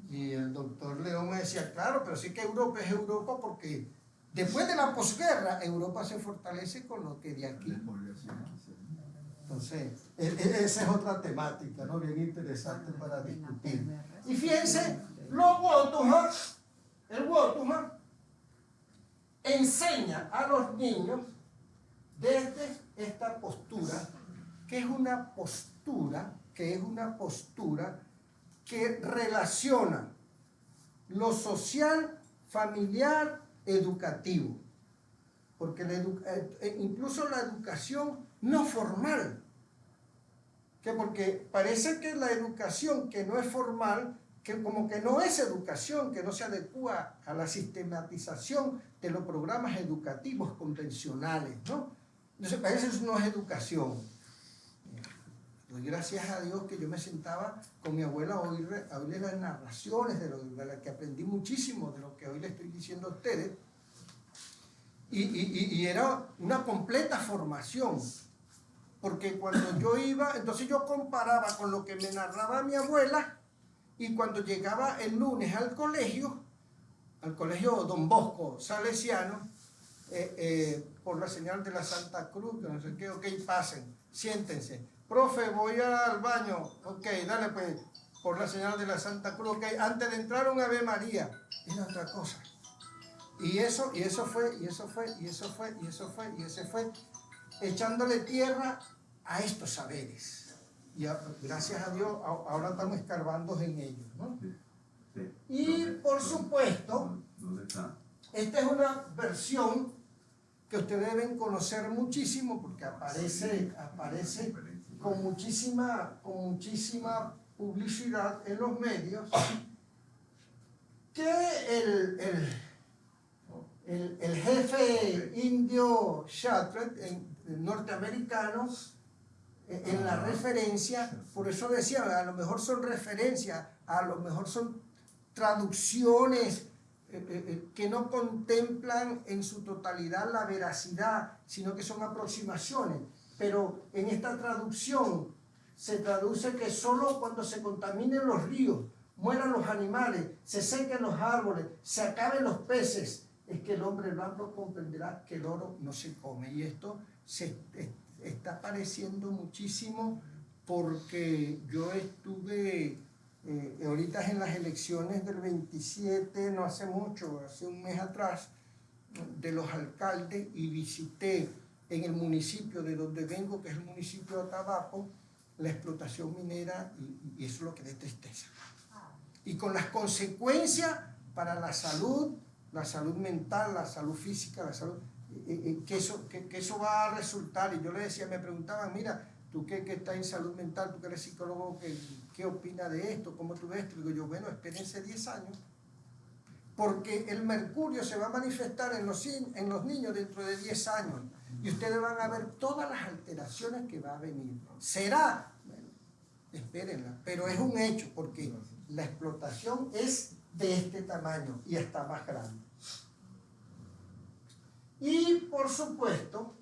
Y el doctor León me decía, claro, pero sí que Europa es Europa porque después de la posguerra, Europa se fortalece con lo que de aquí. Entonces, esa es otra temática, ¿no? Bien interesante para discutir. Y fíjense, el Wotuma enseña a los niños desde esta postura, que es una postura que relaciona lo social, familiar, educativo. Porque incluso la educación no formal, porque parece que la educación que no es formal, que como que no es educación, que no se adecua a la sistematización de los programas educativos convencionales, ¿no? Entonces parece que eso no es educación. Doy gracias a Dios que yo me sentaba con mi abuela a oírle las narraciones de las que aprendí muchísimo de lo que hoy le estoy diciendo a ustedes. Y era una completa formación, porque cuando yo iba, entonces yo comparaba con lo que me narraba mi abuela, y cuando llegaba el lunes al colegio Don Bosco Salesiano, por la señal de la Santa Cruz, que no sé qué, ok, pasen, siéntense, profe, voy al baño, ok, dale pues, por la señal de la Santa Cruz, ok, antes de entrar un Ave María, era otra cosa. Y eso fue, echándole tierra a estos saberes. Y gracias a Dios, ahora estamos escarbando en ellos, ¿no? Y por supuesto, esta es una versión que ustedes deben conocer muchísimo, porque aparece con muchísima publicidad en los medios, que el jefe indio Shatred, norteamericano, en la referencia, por eso decía, a lo mejor son referencias, a lo mejor son traducciones que no contemplan en su totalidad la veracidad, sino que son aproximaciones. Pero en esta traducción se traduce que solo cuando se contaminen los ríos, mueran los animales, se sequen los árboles, se acaben los peces, es que el hombre blanco comprenderá que el oro no se come. Y esto se está apareciendo muchísimo, porque yo estuve ahorita en las elecciones del 27, no hace mucho, hace un mes atrás, de los alcaldes, y visité en el municipio de donde vengo, que es el municipio de Atabapo, la explotación minera, y eso es lo que da tristeza. Y con las consecuencias para la salud mental, la salud física, la salud, que eso va a resultar. Y yo le decía, me preguntaban, mira, tú que estás en salud mental, tú que eres psicólogo, ¿qué opinas de esto? ¿Cómo tú ves esto? Y digo yo, bueno, espérense 10 años, porque el mercurio se va a manifestar en los niños dentro de 10 años, y ustedes van a ver todas las alteraciones que va a venir. ¿Será? Bueno, espérenla, pero es un hecho, porque la explotación es de este tamaño y hasta más grande. Y por supuesto,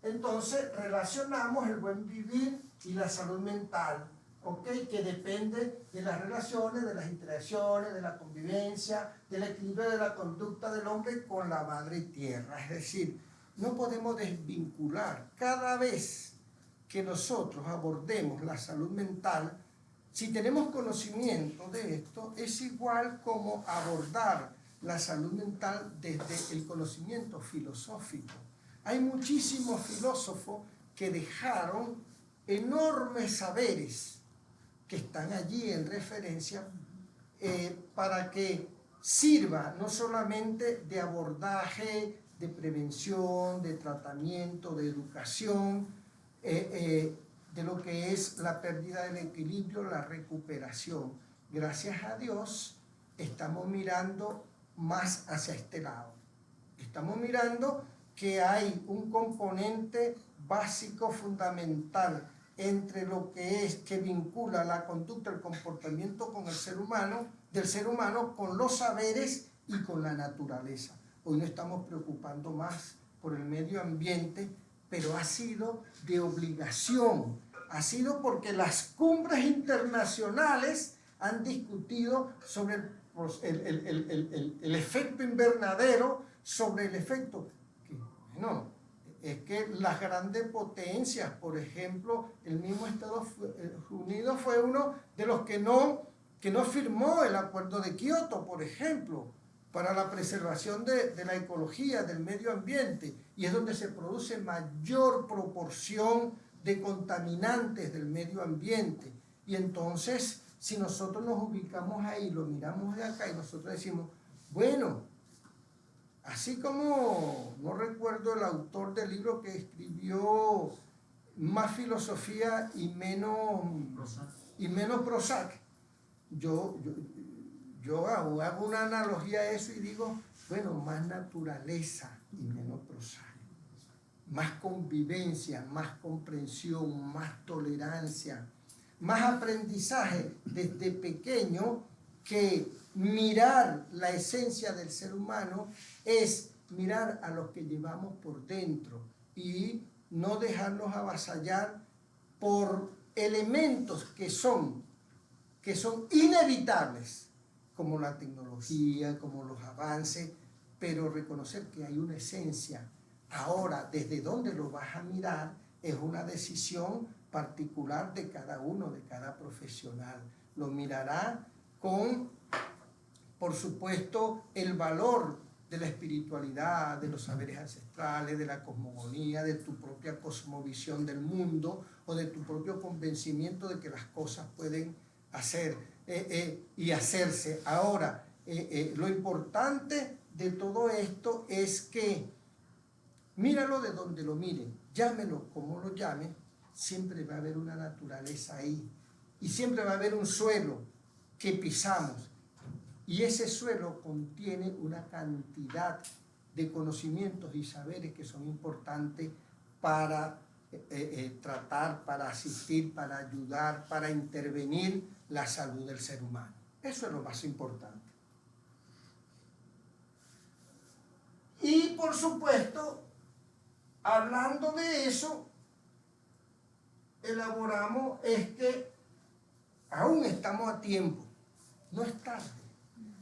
entonces relacionamos el buen vivir y la salud mental, ¿ok? Que depende de las relaciones, de las interacciones, de la convivencia, del equilibrio de la conducta del hombre con la madre tierra. Es decir, no podemos desvincular cada vez que nosotros abordemos la salud mental. Si tenemos conocimiento de esto, es igual como abordar la salud mental desde el conocimiento filosófico. Hay muchísimos filósofos que dejaron enormes saberes que están allí en referencia para que sirva no solamente de abordaje, de prevención, de tratamiento, de educación, de lo que es la pérdida del equilibrio, la recuperación. Gracias a Dios estamos mirando más hacia este lado. Estamos mirando que hay un componente básico fundamental entre lo que es que vincula la conducta, el comportamiento con el ser humano, del ser humano con los saberes y con la naturaleza. Hoy nos estamos preocupando más por el medio ambiente, pero ha sido de obligación, ha sido porque las cumbres internacionales han discutido sobre el efecto invernadero, sobre el efecto que, bueno, es que las grandes potencias, por ejemplo, el mismo Estados Unidos fue uno de los que no firmó el Acuerdo de Kioto, por ejemplo, para la preservación de la ecología, del medio ambiente, y es donde se produce mayor proporción de contaminantes del medio ambiente. Y entonces, si nosotros nos ubicamos ahí, lo miramos de acá y nosotros decimos, bueno, así como, no recuerdo el autor del libro que escribió Más filosofía y menos Prozac, yo hago una analogía a eso y digo, bueno, más naturaleza y menos Prozac, más convivencia, más comprensión, más tolerancia, más aprendizaje desde pequeño, que mirar la esencia del ser humano es mirar a los que llevamos por dentro y no dejarnos avasallar por elementos que son inevitables, como la tecnología, como los avances, pero reconocer que hay una esencia. Ahora, desde dónde lo vas a mirar es una decisión particular de cada uno, de cada profesional. Lo mirará con, por supuesto, el valor de la espiritualidad, de los saberes ancestrales, de la cosmogonía, de tu propia cosmovisión del mundo o de tu propio convencimiento de que las cosas pueden hacer y hacerse. Ahora, lo importante de todo esto es que míralo de donde lo mire, llámelo como lo llame, siempre va a haber una naturaleza ahí y siempre va a haber un suelo que pisamos y ese suelo contiene una cantidad de conocimientos y saberes que son importantes para tratar, para asistir, para ayudar, para intervenir la salud del ser humano. Eso es lo más importante. Y por supuesto, hablando de eso, elaboramos aún estamos a tiempo, no es tarde.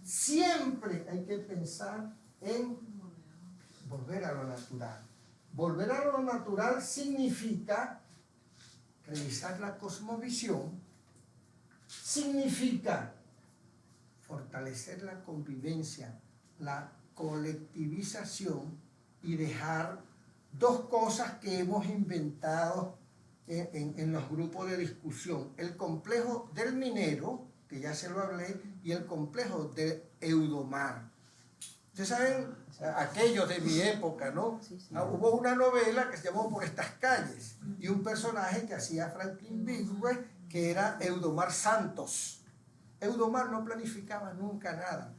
Siempre hay que pensar en volver a lo natural. Volver a lo natural significa revisar la cosmovisión, significa fortalecer la convivencia, la colectivización y dejar dos cosas que hemos inventado en los grupos de discusión: el complejo del minero, que ya se lo hablé, y el complejo de Eudomar. Ustedes saben, aquellos de mi época, ¿no? Sí, sí. Hubo una novela que se llamó Por estas calles, y un personaje que hacía Franklin Bidwell, que era Eudomar Santos. Eudomar no planificaba nunca nada.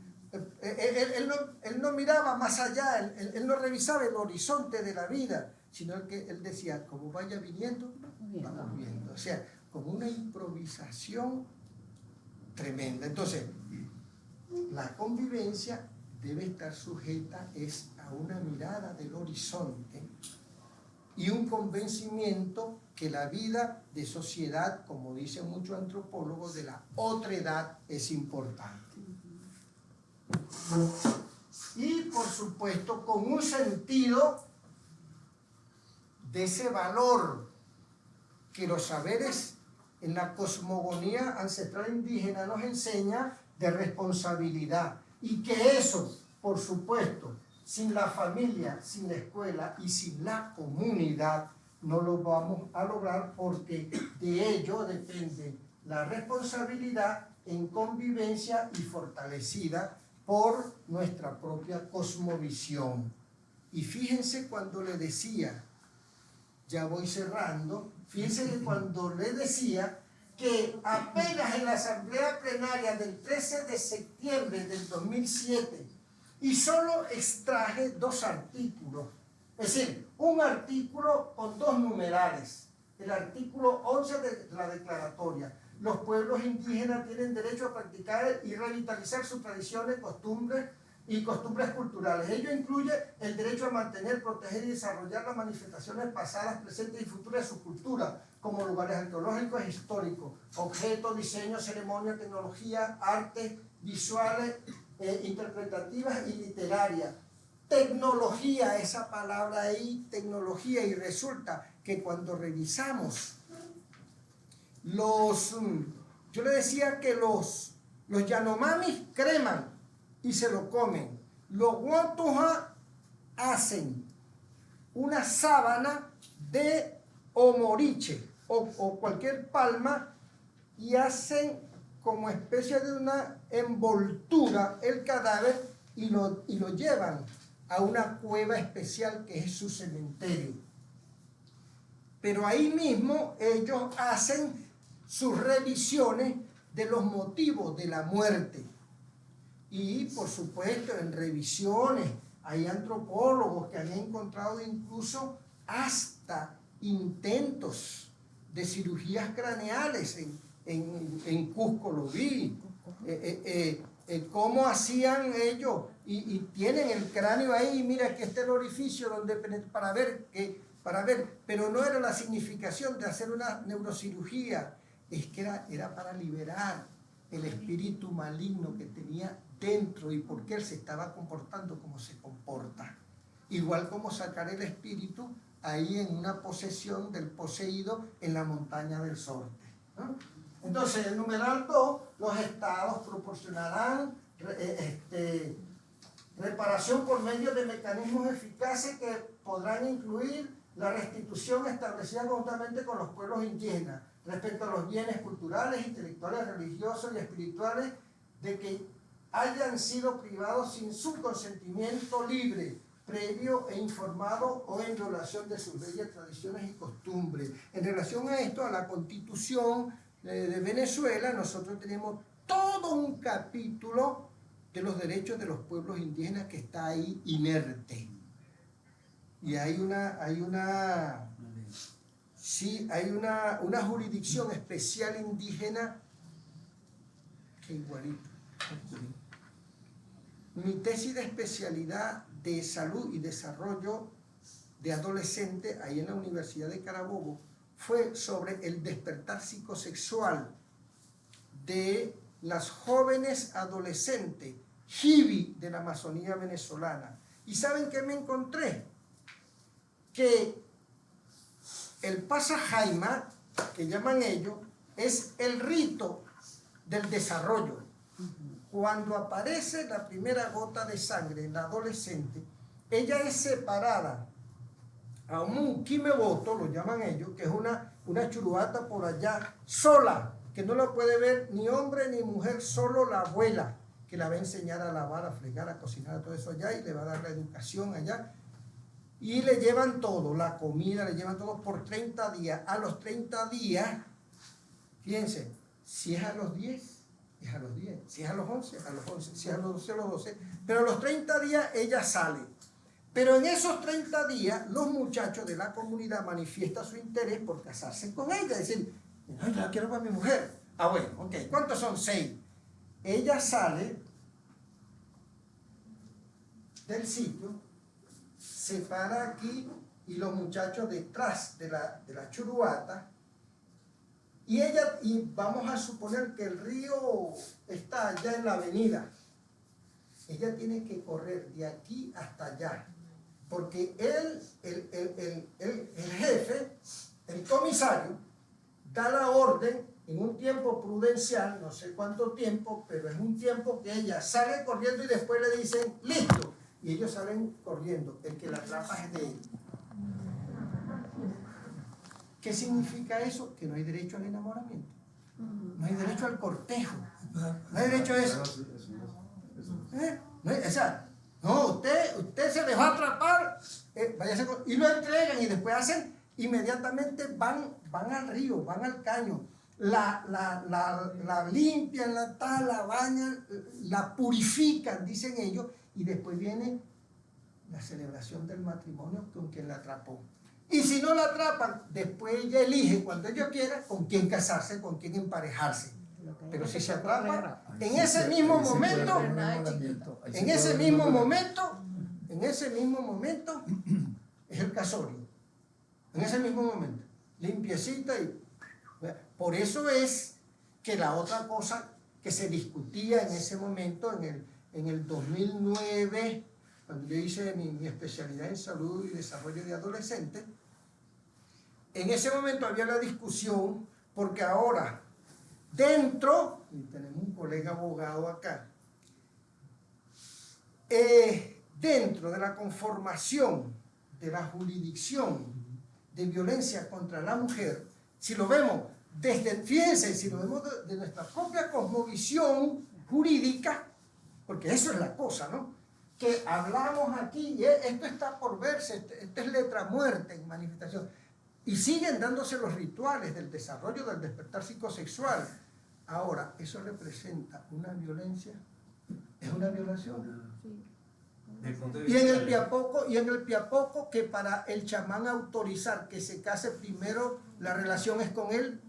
Él no miraba más allá, él no revisaba el horizonte de la vida, sino que él decía, como vaya viniendo, vamos viendo. O sea, como una improvisación tremenda. Entonces, La convivencia debe estar sujeta a una mirada del horizonte y un convencimiento que la vida de sociedad, como dicen muchos antropólogos, de la otredad es importante. Y por supuesto con un sentido de ese valor que los saberes en la cosmogonía ancestral indígena nos enseña de responsabilidad, y que eso, por supuesto, sin la familia, sin la escuela y sin la comunidad no lo vamos a lograr, porque de ello depende la responsabilidad en convivencia y fortalecida por nuestra propia cosmovisión. Y fíjense cuando le decía, ya voy cerrando, fíjense que cuando le decía que apenas en la asamblea plenaria del 13 de septiembre del 2007, y solo extraje 2 artículos, es decir, un artículo con 2 numerales, el artículo 11 de la declaratoria: los pueblos indígenas tienen derecho a practicar y revitalizar sus tradiciones, costumbres y costumbres culturales. Ello incluye el derecho a mantener, proteger y desarrollar las manifestaciones pasadas, presentes y futuras de su cultura, como lugares arqueológicos e históricos, objetos, diseños, ceremonias, tecnología, artes visuales, interpretativas y literarias. Tecnología, esa palabra ahí, tecnología, y resulta que cuando revisamos yo le decía que los Yanomamis creman y se lo comen. Los Guantuja hacen una sábana de omoriche o cualquier palma y hacen como especie de una envoltura el cadáver y lo llevan a una cueva especial que es su cementerio. Pero ahí mismo ellos hacen sus revisiones de los motivos de la muerte. Y por supuesto en revisiones hay antropólogos que han encontrado incluso hasta intentos de cirugías craneales. En Cusco lo vi, cómo hacían ellos, y tienen el cráneo ahí, mira que este es el orificio donde para ver, pero no era la significación de hacer una neurocirugía, es que era para liberar el espíritu maligno que tenía dentro y por qué él se estaba comportando como se comporta. Igual como sacar el espíritu ahí en una posesión del poseído en la montaña del Sorte, ¿no? Entonces, el numeral 2, los estados proporcionarán reparación por medio de mecanismos eficaces que podrán incluir la restitución establecida conjuntamente con los pueblos indígenas respecto a los bienes culturales, intelectuales, religiosos y espirituales de que hayan sido privados sin su consentimiento libre, previo e informado o en violación de sus bellas tradiciones y costumbres. En relación a esto, a la Constitución de Venezuela, nosotros tenemos todo un capítulo de los derechos de los pueblos indígenas que está ahí inerte. Y hay una jurisdicción especial indígena que igualito. Mi tesis de especialidad de salud y desarrollo de adolescente ahí en la Universidad de Carabobo fue sobre el despertar psicosexual de las jóvenes adolescentes hibi de la Amazonía venezolana. ¿Y saben qué me encontré? Que el pasajaima, que llaman ellos, es el rito del desarrollo. Cuando aparece la primera gota de sangre en la adolescente, ella es separada a un quimeboto, lo llaman ellos, que es una churuata por allá, sola, que no la puede ver ni hombre ni mujer, solo la abuela, que la va a enseñar a lavar, a fregar, a cocinar, todo eso allá, y le va a dar la educación allá. Y le llevan todo, la comida, le llevan todo por 30 días. A los 30 días, fíjense, si es a los 10, es a los 10, si es a los 11, a los 11, si es a los 12, a los 12. Pero a los 30 días ella sale. Pero en esos 30 días, los muchachos de la comunidad manifiestan su interés por casarse con ella. Es decir, no, yo la quiero para mi mujer. Ah, bueno, ok, ¿cuántos son? 6. Ella sale del sitio, se para aquí y los muchachos detrás de la churuata, y vamos a suponer que el río está allá en la avenida. Ella tiene que correr de aquí hasta allá, porque el jefe, el comisario, da la orden en un tiempo prudencial, no sé cuánto tiempo, pero es un tiempo que ella sale corriendo y después le dicen, listo, y ellos salen corriendo, el que la atrapa es de él. ¿Qué significa eso? Que no hay derecho al enamoramiento, no hay derecho al cortejo, no hay derecho a eso. No, o sea, no, usted se dejó atrapar, váyase y lo entregan y después hacen, inmediatamente van al río, van al caño, la limpian, la bañan, la purifican, dicen ellos, y después viene la celebración del matrimonio con quien la atrapó. Y si no la atrapan, después ella elige, cuando ella quiera, con quién casarse, con quién emparejarse. Pero si se atrapa, en ese mismo momento, en ese mismo momento, es el casorio. En ese mismo momento, limpiecita y... Por eso es que la otra cosa que se discutía en ese momento, en el 2009, cuando yo hice mi especialidad en salud y desarrollo de adolescentes, en ese momento había la discusión, porque ahora, dentro, y tenemos un colega abogado acá, dentro de la conformación de la jurisdicción de violencia contra la mujer, si lo vemos fíjense, si lo vemos de nuestra propia cosmovisión jurídica, porque eso es la cosa, ¿no? Que hablamos aquí, y esto está por verse, esto es letra muerta en manifestación, y siguen dándose los rituales del desarrollo del despertar psicosexual. Ahora, ¿eso representa una violencia? ¿Es una violación? Sí. Y en el Piapoco, que para el chamán autorizar que se case primero, la relación es con él,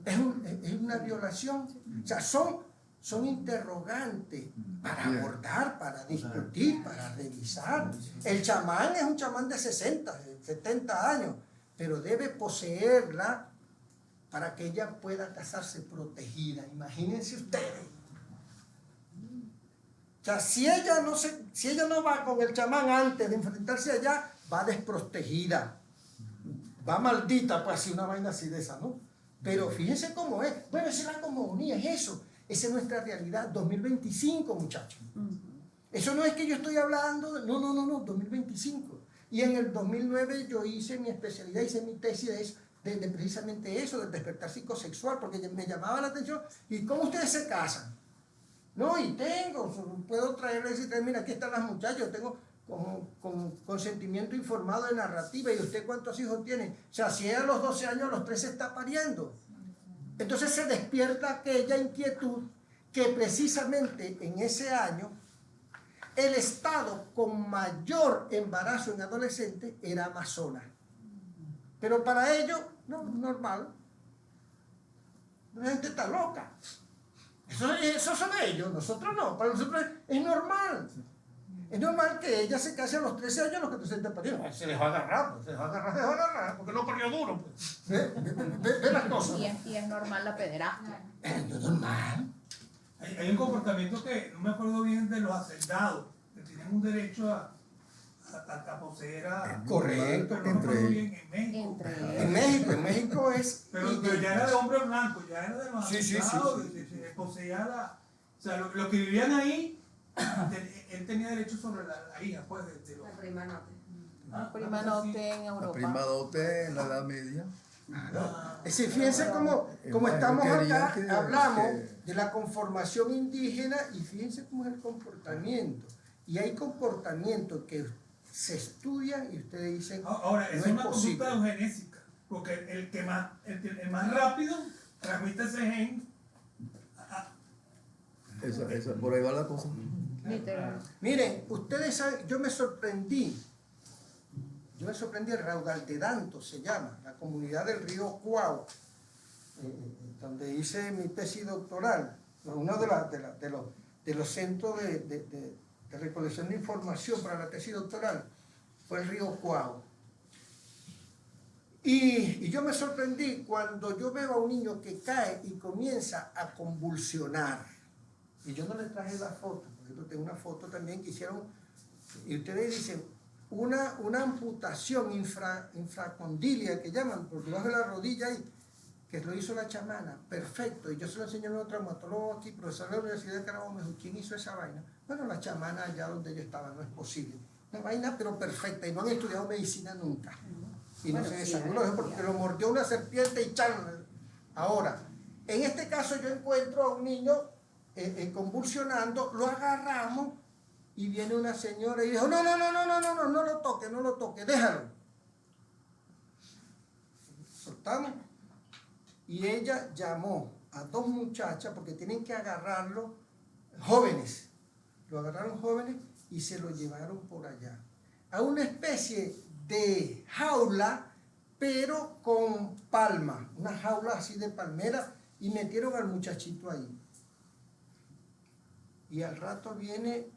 es una violación. O sea, son interrogantes para abordar, para discutir, para revisar. El chamán es un chamán de 60, 70 años, pero debe poseerla para que ella pueda casarse protegida. Imagínense ustedes. O sea, si ella no va con el chamán antes de enfrentarse allá, va desprotegida, va maldita, pues así, una vaina así de esa, ¿no? Pero fíjense cómo es. Bueno, esa es la cosmogonía, es eso. Esa es nuestra realidad 2025, muchachos. Eso no es que yo estoy hablando, no, 2025. Y en el 2009 yo hice mi especialidad, hice mi tesis de precisamente eso, del despertar psicosexual, porque me llamaba la atención. ¿Y cómo ustedes se casan? No, y puedo traerles y decir, mira, aquí están las muchachas, tengo con consentimiento informado de narrativa, y usted cuántos hijos tiene. O sea, si ella a los 12 años, a los 13 está pariendo. Entonces se despierta aquella inquietud que precisamente en ese año el estado con mayor embarazo en adolescentes era Amazonas. Pero para ellos, no, normal. La gente está loca. Eso son ellos, nosotros no. Para nosotros es normal. Es normal que ella se case a los 13 años, a los 14 parió. Se dejó agarrar, porque no parió duro. Pues. Ve las cosas. Y es normal la pederastia. Es normal. Hay un comportamiento que no me acuerdo bien de los hacendados, que tienen un derecho a poseer a... Correcto. Pero no me acuerdo bien En México es... Pero ya era de hombre blanco, ya era de los hacendados, sí. poseía la... O sea, lo que vivían ahí, él tenía derecho sobre la hija, pues, de los... La prima norte. Prima norte en Europa. La prima dote en la Edad Media. Es decir, fíjense cómo estamos acá, hablamos de la conformación indígena, y fíjense cómo es el comportamiento. Y hay comportamientos que se estudian y ustedes dicen, ahora, es no una posible. conducta eugenésica, porque el más rápido transmite ese gen. Por ahí va la cosa. Literal. Miren, ustedes saben, yo me sorprendí, el Raudal de Danto se llama, la comunidad del río Cuau, donde hice mi tesis doctoral, uno de los centros de de recolección de información para la tesis doctoral fue el río Cuau. Y yo me sorprendí cuando yo veo a un niño que cae y comienza a convulsionar. Y yo no le traje la foto, porque yo tengo una foto también que hicieron, y ustedes dicen, una amputación infracondilia que llaman por debajo de la rodilla ahí, que lo hizo la chamana, perfecto. Y yo se lo enseñé a un traumatólogo aquí, profesor de la Universidad de Carabobo, me dijo, ¿quién hizo esa vaina? Bueno, la chamana allá donde yo estaba, no es posible. Una vaina pero perfecta, y no han estudiado medicina nunca. Y no se desangró, porque lo mordió una serpiente y ¡chan! Ahora, en este caso yo encuentro a un niño convulsionando, lo agarramos y viene una señora y dijo, no lo toque, déjalo. Soltamos. Y ella llamó a dos muchachas, porque tienen que agarrarlo, jóvenes. Lo agarraron jóvenes y se lo llevaron por allá. A una especie de jaula, pero con palma, una jaula así de palmera, y metieron al muchachito ahí. Y al rato viene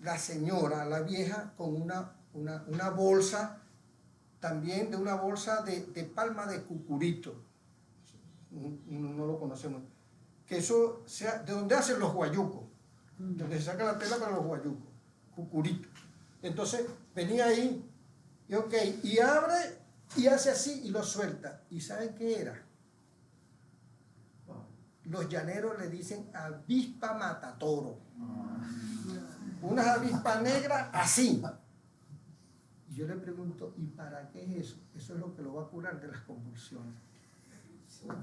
la señora, la vieja, con una bolsa, también de una bolsa de palma de cucurito. No lo conocemos. Que eso sea de donde hacen los guayucos, donde se saca la tela para los guayucos, cucurito. Entonces venía ahí, y ok, y abre y hace así y lo suelta. ¿Y saben qué era? Los llaneros le dicen avispa matatoro. Unas avispas negras así. Y yo le pregunto, ¿y para qué es eso? Eso es lo que lo va a curar de las convulsiones. Bueno,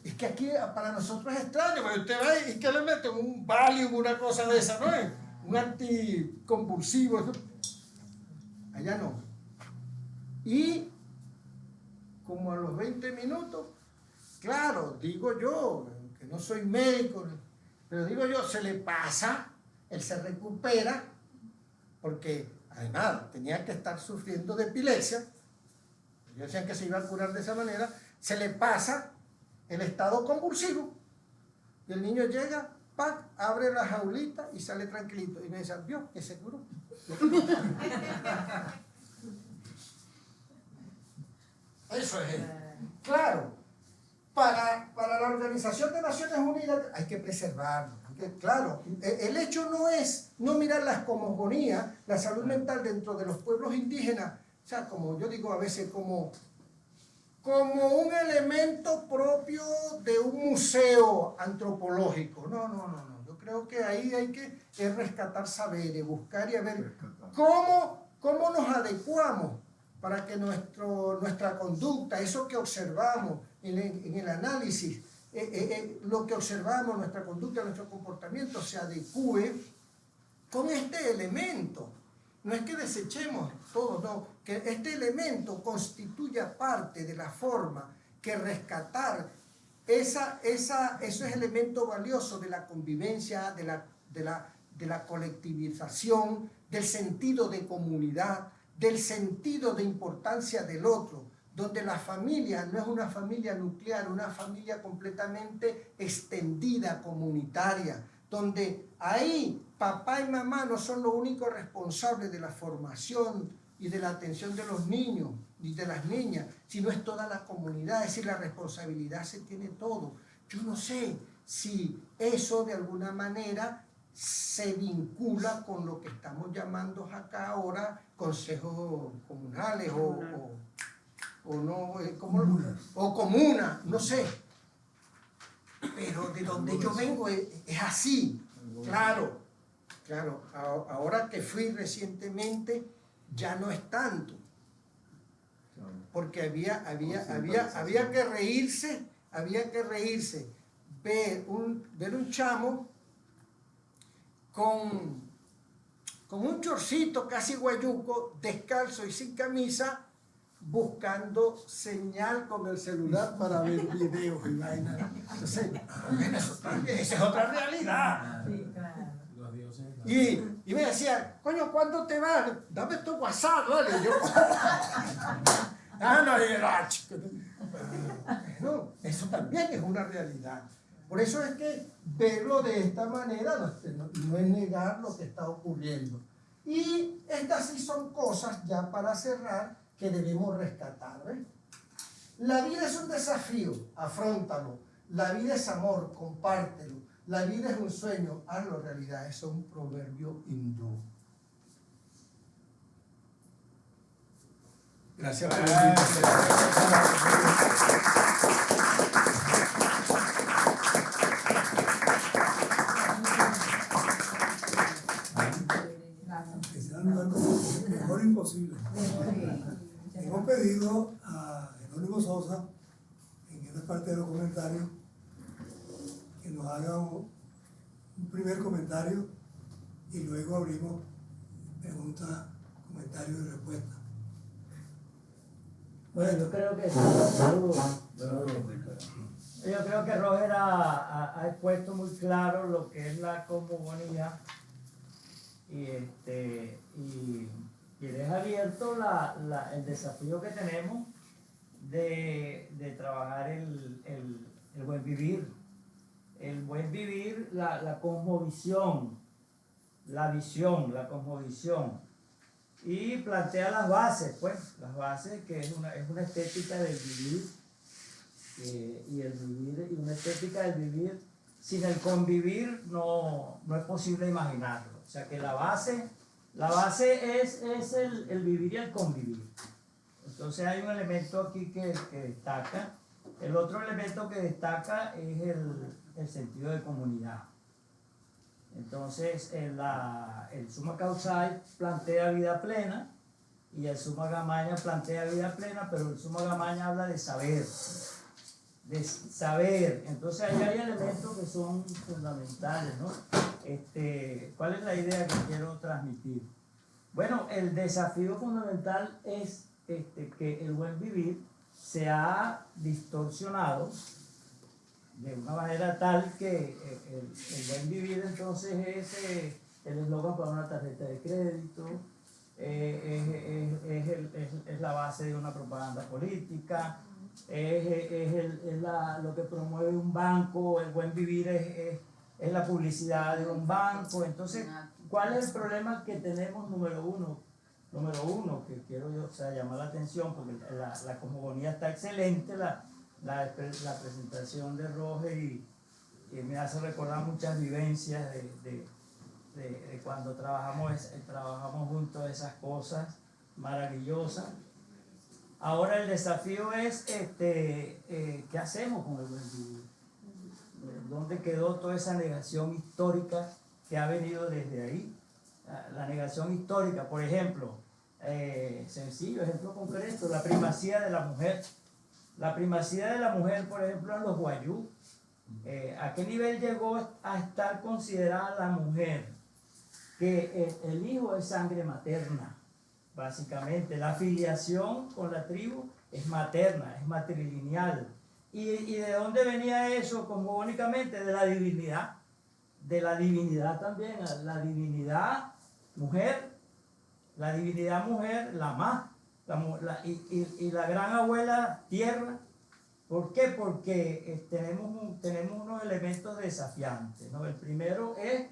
es que aquí para nosotros es extraño, porque usted va y que le mete un Valium, una cosa de esa, ¿no es? Un anticonvulsivo. ¿No? Allá no. Y como a los 20 minutos, claro, digo yo, que no soy médico, pero digo yo, se le pasa, él se recupera, porque además tenía que estar sufriendo de epilepsia, ellos decían que se iba a curar de esa manera, se le pasa el estado convulsivo, y el niño llega, ¡pac!, abre la jaulita y sale tranquilito, y me dice, ¿vio que se curó? Eso es él. Claro, para la Organización de Naciones Unidas hay que preservarlo. Claro, el hecho no es no mirar las cosmogonías, la salud mental dentro de los pueblos indígenas, o sea, como yo digo a veces, como un elemento propio de un museo antropológico. No. Yo creo que ahí hay que rescatar saberes, buscar y a ver cómo nos adecuamos para que nuestra conducta, eso que observamos en el análisis, lo que observamos, nuestra conducta, nuestro comportamiento, se adecue con este elemento. No es que desechemos todo, no, que este elemento constituya parte de la forma que rescatar esos elementos valiosos de la convivencia, de la colectivización, del sentido de comunidad, del sentido de importancia del otro, donde la familia no es una familia nuclear, una familia completamente extendida, comunitaria, donde ahí papá y mamá no son los únicos responsables de la formación y de la atención de los niños y de las niñas, sino es toda la comunidad, es decir, la responsabilidad se tiene todo. Yo no sé si eso de alguna manera se vincula con lo que estamos llamando acá ahora consejos comunales o comuna, no sé. Pero de donde yo vengo es así, claro. Ahora que fui recientemente ya no es tanto, porque había que reírse, ver un chamo con un chorcito casi guayuco, descalzo y sin camisa, buscando señal con el celular para ver videos y vainas. Entonces, esa es otra realidad. Sí, claro. Y me decía, coño, ¿cuándo te vas? Dame tu WhatsApp, ¿vale? Y yo, no, eso también es una realidad. Por eso es que verlo de esta manera no es negar lo que está ocurriendo. Y estas sí son cosas, ya para cerrar, que debemos rescatar, ¿ves? La vida es un desafío, afróntalo. La vida es amor, compártelo. La vida es un sueño, hazlo realidad. Eso es un proverbio hindú. Gracias por la Que sea un lugar como mejor imposible. Hemos pedido a Jerónimo Sosa, en esta parte de los comentarios, que nos haga un primer comentario y luego abrimos preguntas, comentarios y respuestas. Bueno, yo creo que Roger ha expuesto muy claro lo que es la cosmogonía y deja abierto el desafío que tenemos de trabajar el buen vivir. El buen vivir, la cosmovisión, la visión, la cosmovisión. Y plantea las bases, pues, las bases que es una estética del vivir, y una estética del vivir, sin el convivir no es posible imaginarlo. O sea que la base es el vivir y el convivir. Entonces hay un elemento aquí que destaca. El otro elemento que destaca es el sentido de comunidad. Entonces, el Summa Causai plantea vida plena y el Summa Gamaya plantea vida plena, pero el Summa Gamaya habla de saber. Entonces, ahí hay elementos que son fundamentales, ¿no? ¿Cuál es la idea que quiero transmitir? Bueno, el desafío fundamental es que el buen vivir se ha distorsionado de una manera tal que el buen vivir entonces es el eslogan para una tarjeta de crédito, es la base de una propaganda política, es lo que promueve un banco. El buen vivir es la publicidad de un banco. Entonces, ¿cuál es el problema que tenemos? Número uno, que quiero yo, llamar la atención, porque la cosmogonía está excelente, la presentación de Roger, y me hace recordar muchas vivencias de cuando trabajamos juntos, esas cosas maravillosas. Ahora el desafío es ¿qué hacemos con el buen vivir? ¿Dónde quedó toda esa negación histórica que ha venido desde ahí? La negación histórica, por ejemplo, sencillo, ejemplo concreto, la primacía de la mujer. La primacía de la mujer, por ejemplo, en los guayú. ¿A qué nivel llegó a estar considerada la mujer? Que el hijo es sangre materna, básicamente. La filiación con la tribu es materna, es matrilineal. ¿Y de dónde venía eso cosmogónicamente? De la divinidad. De la divinidad también, la divinidad mujer, la más. Y la gran abuela tierra. ¿Por qué? Porque tenemos unos elementos desafiantes, ¿no? El primero es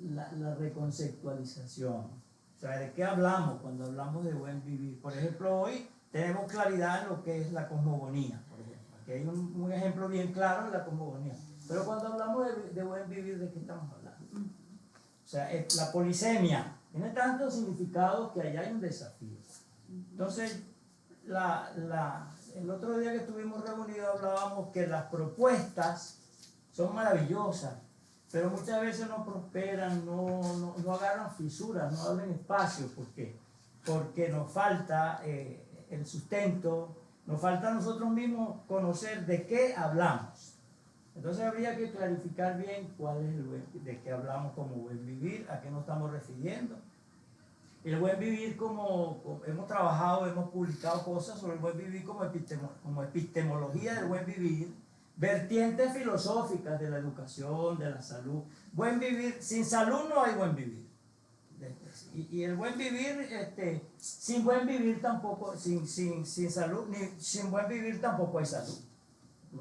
la reconceptualización. O sea, ¿de qué hablamos cuando hablamos de buen vivir? Por ejemplo, hoy tenemos claridad en lo que es la cosmogonía, por ejemplo. Aquí hay un ejemplo bien claro de la cosmogonía. Pero cuando hablamos de buen vivir, ¿de qué estamos hablando? O sea, la polisemia tiene tantos significados que allá hay un desafío. Entonces, el otro día que estuvimos reunidos hablábamos que las propuestas son maravillosas, pero muchas veces no prosperan, no agarran fisuras, no abren espacio. ¿Por qué? Porque nos falta el sustento, nos falta a nosotros mismos conocer de qué hablamos. Entonces habría que clarificar bien cuál es de qué hablamos como buen vivir, a qué nos estamos refiriendo. El buen vivir, como hemos trabajado, hemos publicado cosas sobre el buen vivir como epistemología del buen vivir, vertientes filosóficas de la educación, de la salud. Buen vivir, sin salud no hay buen vivir. Y el buen vivir, sin buen vivir tampoco, sin salud, sin buen vivir tampoco hay salud.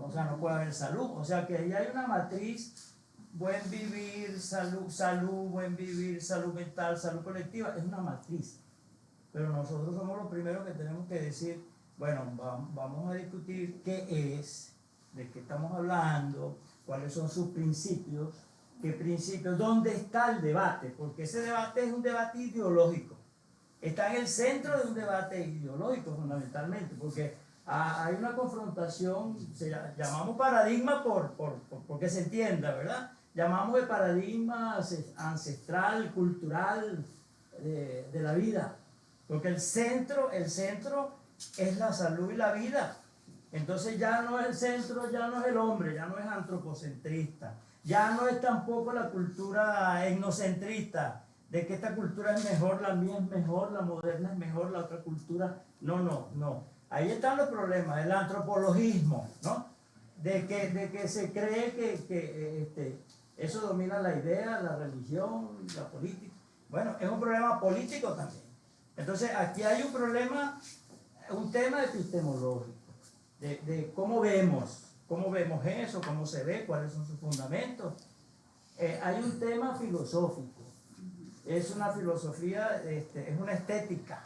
O sea, no puede haber salud. O sea, que ahí hay una matriz, buen vivir, salud, buen vivir, salud mental, salud colectiva, es una matriz. Pero nosotros somos los primeros que tenemos que decir, bueno, vamos a discutir qué es, de qué estamos hablando, cuáles son sus principios, qué principios, dónde está el debate, porque ese debate es un debate ideológico. Está en el centro de un debate ideológico fundamentalmente, porque hay una confrontación, llamamos paradigma porque se entienda, ¿verdad? Llamamos de paradigma ancestral, cultural de la vida, porque el centro es la salud y la vida. Entonces ya no es el centro, ya no es el hombre, ya no es antropocentrista, ya no es tampoco la cultura etnocentrista, de que esta cultura es mejor, la mía es mejor, la moderna es mejor, la otra cultura, no. Ahí están los problemas, el antropologismo, ¿no? De que se cree que eso domina la idea, la religión, la política. Bueno, es un problema político también. Entonces aquí hay un problema, un tema epistemológico, de cómo vemos eso, cómo se ve, cuáles son sus fundamentos. Hay un tema filosófico, es una filosofía, es una estética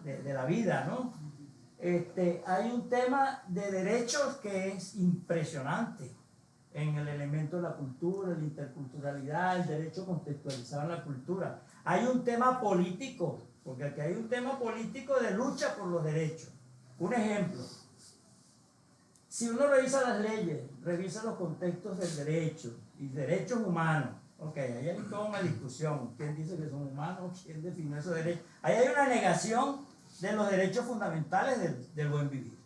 de la vida, ¿no? Hay un tema de derechos que es impresionante en el elemento de la cultura, la interculturalidad, el derecho contextualizado en la cultura. Hay un tema político, porque aquí hay un tema político de lucha por los derechos. Un ejemplo, si uno revisa las leyes, revisa los contextos del derecho y derechos humanos, ok, ahí hay toda una discusión, ¿quién dice que son humanos? ¿Quién define esos derechos? Ahí hay una negación de los derechos fundamentales del buen vivir.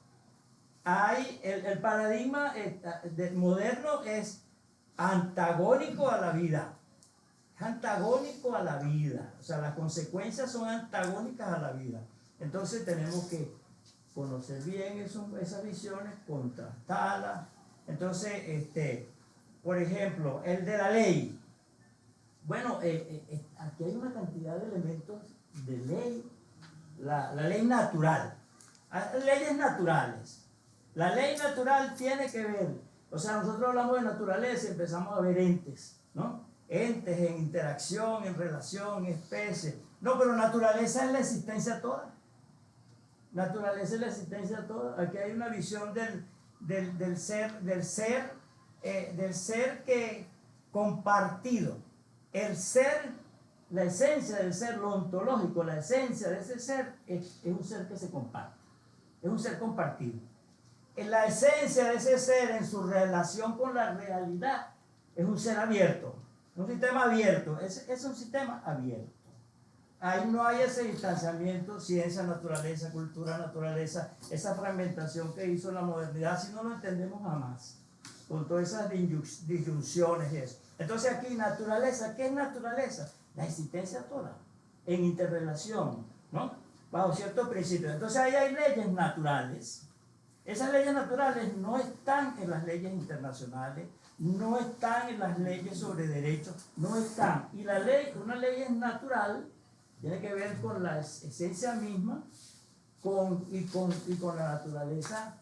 El paradigma moderno es antagónico a la vida. Es antagónico a la vida. O sea, las consecuencias son antagónicas a la vida. Entonces tenemos que conocer bien esas visiones, contrastarlas. Entonces, por ejemplo, el de la ley. Bueno, aquí hay una cantidad de elementos de ley. La ley natural. Leyes naturales. La ley natural tiene que ver, o sea, nosotros hablamos de naturaleza y empezamos a ver entes, ¿no? Entes en interacción, en relación, en especie. No, pero naturaleza es la existencia toda. Naturaleza es la existencia toda. Aquí hay una visión del ser que compartido. El ser, la esencia del ser, lo ontológico, la esencia de ese ser es un ser que se comparte. Es un ser compartido. La esencia de ese ser en su relación con la realidad es un ser abierto. Un sistema abierto. Es un sistema abierto. Ahí no hay ese distanciamiento, ciencia, naturaleza, cultura, naturaleza, esa fragmentación que hizo la modernidad, si no lo entendemos jamás, con todas esas disyunciones y eso. Entonces aquí, naturaleza, ¿qué es naturaleza? La existencia toda, en interrelación, ¿no? Bajo ciertos principios. Entonces ahí hay leyes naturales. Esas leyes naturales no están en las leyes internacionales, no están en las leyes sobre derechos, no están. Y la ley, una ley es natural, tiene que ver con la esencia misma y con la naturaleza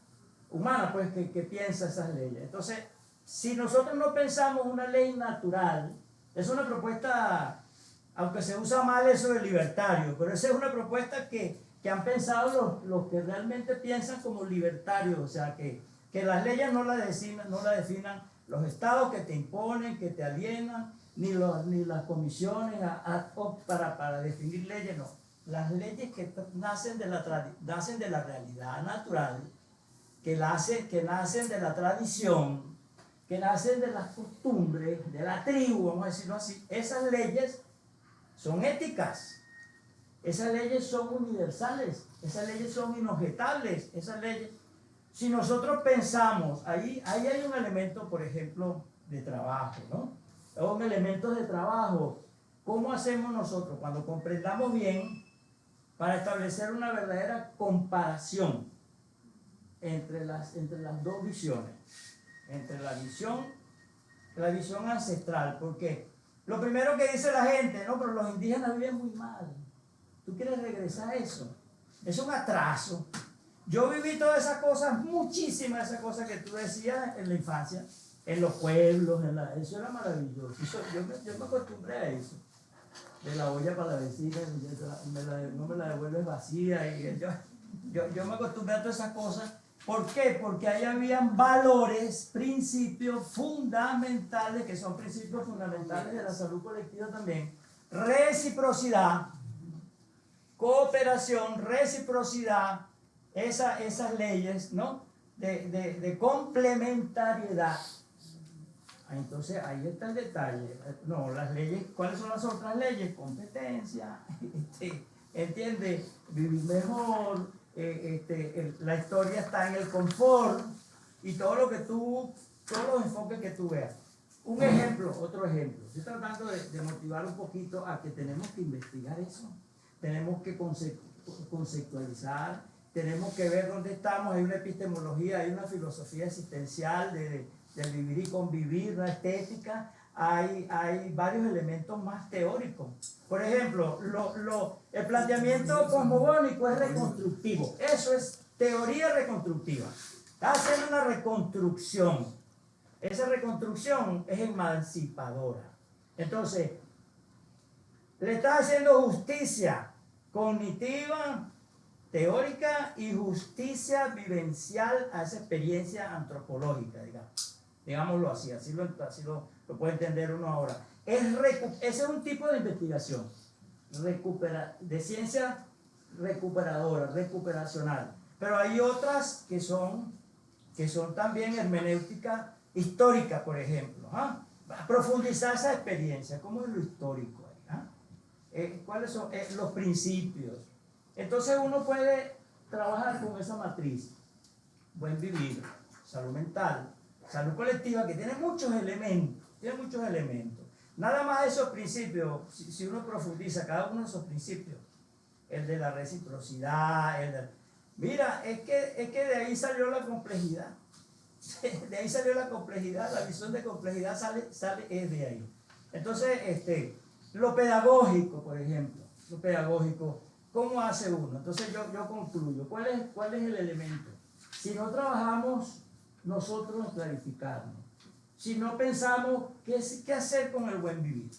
humana, pues, que piensa esas leyes. Entonces, si nosotros no pensamos una ley natural, es una propuesta, aunque se usa mal eso de libertario, pero esa es una propuesta que han pensado los que realmente piensan como libertarios, o sea, que las leyes no la definan los estados que te imponen, que te alienan, ni las comisiones para definir leyes, no. Las leyes que nacen de la realidad natural, que nacen de la tradición, que nacen de las costumbres, de la tribu, vamos a decirlo así, esas leyes son éticas. Esas leyes son universales, esas leyes son inobjetables, esas leyes... Si nosotros pensamos, ahí hay un elemento, por ejemplo, de trabajo, ¿no? Son elementos de trabajo. ¿Cómo hacemos nosotros cuando comprendamos bien para establecer una verdadera comparación entre las dos visiones? Entre la visión ancestral, porque lo primero que dice la gente, no, pero los indígenas viven muy mal. ¿Tú quieres regresar a eso? Es un atraso. Yo viví todas esas cosas, muchísimas de esas cosas que tú decías en la infancia, en los pueblos, eso era maravilloso. Yo me acostumbré a eso. De la olla para la vecina, no me la devuelves vacía. Y yo me acostumbré a todas esas cosas. ¿Por qué? Porque ahí habían valores, principios fundamentales, que son principios fundamentales de la salud colectiva también. Reciprocidad, cooperación, reciprocidad, esas leyes, ¿no? De complementariedad. Entonces ahí está el detalle. No, las leyes, ¿cuáles son las otras leyes? Competencia, ¿entiende? Vivir mejor, la historia está en el confort y todos los enfoques que tú veas. Un ejemplo, otro ejemplo. Estoy tratando de motivar un poquito a que tenemos que investigar eso. Tenemos que conceptualizar, tenemos que ver dónde estamos. Hay una epistemología, hay una filosofía existencial del vivir y convivir, una estética. Hay varios elementos más teóricos. Por ejemplo, el planteamiento cosmogónico es reconstructivo. Eso es teoría reconstructiva. Está haciendo una reconstrucción. Esa reconstrucción es emancipadora. Entonces, le está haciendo justicia cognitiva, teórica y justicia vivencial a esa experiencia antropológica, digámoslo así lo puede entender uno ahora. Ese es un tipo de investigación de ciencia recuperadora, recuperacional, pero hay otras que son también hermenéutica histórica, por ejemplo, profundizar esa experiencia, ¿cómo es lo histórico ahí? ¿Cuáles son los principios? Entonces uno puede trabajar con esa matriz: buen vivir, salud mental, salud colectiva, que tiene muchos elementos, Nada más esos principios, si uno profundiza cada uno de esos principios, el de la reciprocidad, mira, es que de ahí salió la complejidad. De ahí salió la complejidad, la visión de complejidad sale de ahí. Entonces, lo pedagógico, por ejemplo, ¿cómo hace uno? Entonces yo concluyo. ¿Cuál es el elemento? Si no trabajamos nosotros en clarificarnos, si no pensamos qué hacer con el buen vivir,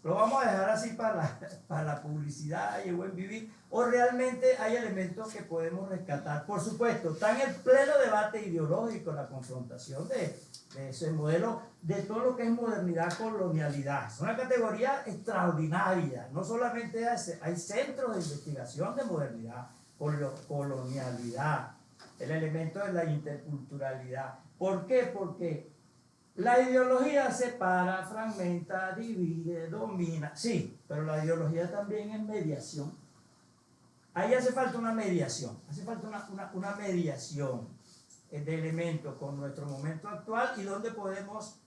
lo vamos a dejar así para la publicidad y el buen vivir, o realmente hay elementos que podemos rescatar. Por supuesto, está en el pleno debate ideológico la confrontación de ese modelo, de todo lo que es modernidad, colonialidad. Es una categoría extraordinaria. No solamente hay centros de investigación de modernidad, colonialidad, el elemento de la interculturalidad. ¿Por qué? Porque la ideología separa, fragmenta, divide, domina. Sí, pero la ideología también es mediación. Ahí hace falta una mediación. Hace falta una mediación de elementos con nuestro momento actual y donde podemos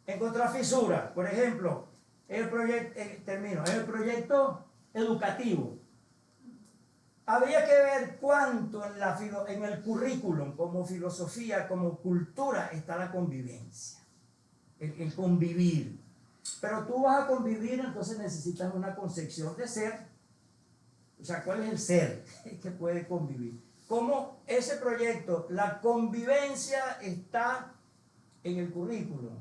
encontrar fisuras. Por ejemplo, en el proyecto educativo. Habría que ver cuánto en el currículum, como filosofía, como cultura, está la convivencia. El convivir. Pero tú vas a convivir, entonces necesitas una concepción de ser. O sea, ¿cuál es el ser que puede convivir? ¿Cómo ese proyecto, la convivencia está en el currículum,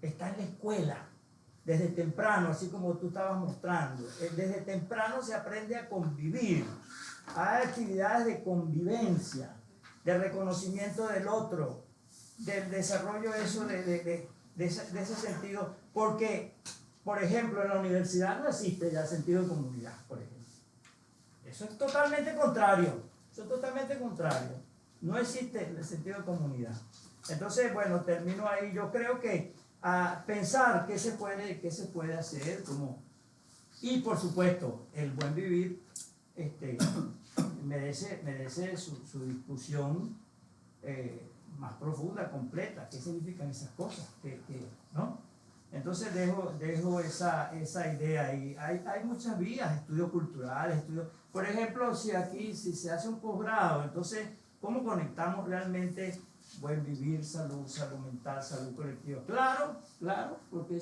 está en la escuela, desde temprano, así como tú estabas mostrando? Desde temprano se aprende a convivir. Hay actividades de convivencia, de reconocimiento del otro, del desarrollo de ese sentido, porque, por ejemplo, en la universidad no existe ya sentido de comunidad, por ejemplo. Eso es totalmente contrario, no existe el sentido de comunidad. Entonces, bueno, termino ahí. Yo creo que a pensar qué se puede hacer, y por supuesto, el buen vivir merece su discusión más profunda, completa. ¿Qué significan esas cosas? ¿No? Entonces dejo esa idea ahí. Hay muchas vías, estudios culturales, por ejemplo, si se hace un posgrado, entonces, ¿cómo conectamos realmente buen vivir, salud mental, salud colectiva? Claro, porque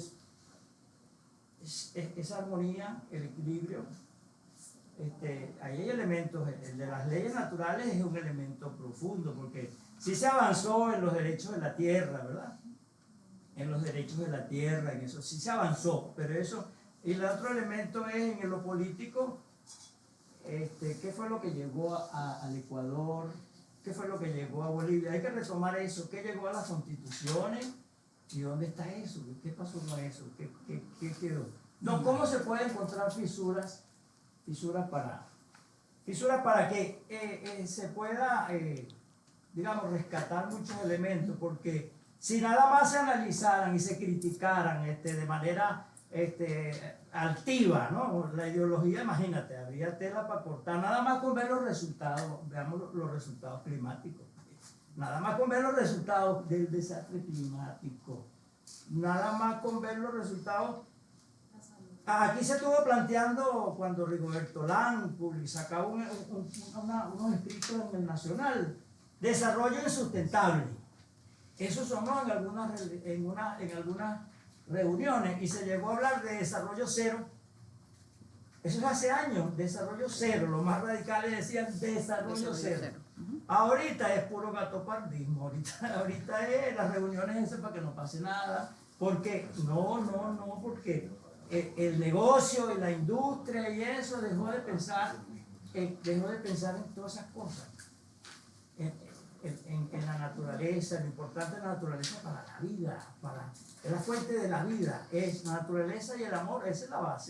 es armonía, el equilibrio, ahí hay elementos, el de las leyes naturales es un elemento profundo, porque sí se avanzó en los derechos de la tierra, ¿verdad? En los derechos de la tierra, en eso sí se avanzó, pero eso, y el otro elemento es en lo político, ¿qué fue lo que llegó al Ecuador? ¿Qué fue lo que llegó a Bolivia? Hay que retomar eso, ¿qué llegó a las constituciones? ¿Y dónde está eso? ¿Qué pasó con eso? ¿Qué quedó? No, ¿cómo se puede encontrar fisuras para que se pueda, digamos, rescatar muchos elementos? Porque si nada más se analizaran y se criticaran de manera altiva, ¿no? La ideología, imagínate, habría tela para cortar, nada más con ver los resultados, veamos los resultados climáticos, nada más con ver los resultados del desastre climático, nada más con ver los resultados. Aquí se estuvo planteando cuando Rigoberto Urán sacaba unos escritos en el Nacional, desarrollo insustentable. Eso sonó en algunas reuniones y se llegó a hablar de desarrollo cero. Eso es hace años, desarrollo cero. Los más radicales decían desarrollo cero. Ahorita es puro gatopardismo, ahorita es las reuniones esas para que no pase nada. Porque porque el negocio y la industria y eso dejó de pensar en todas esas cosas. En la naturaleza, lo importante de la naturaleza para la vida, es la fuente de la vida, es la naturaleza y el amor, esa es la base.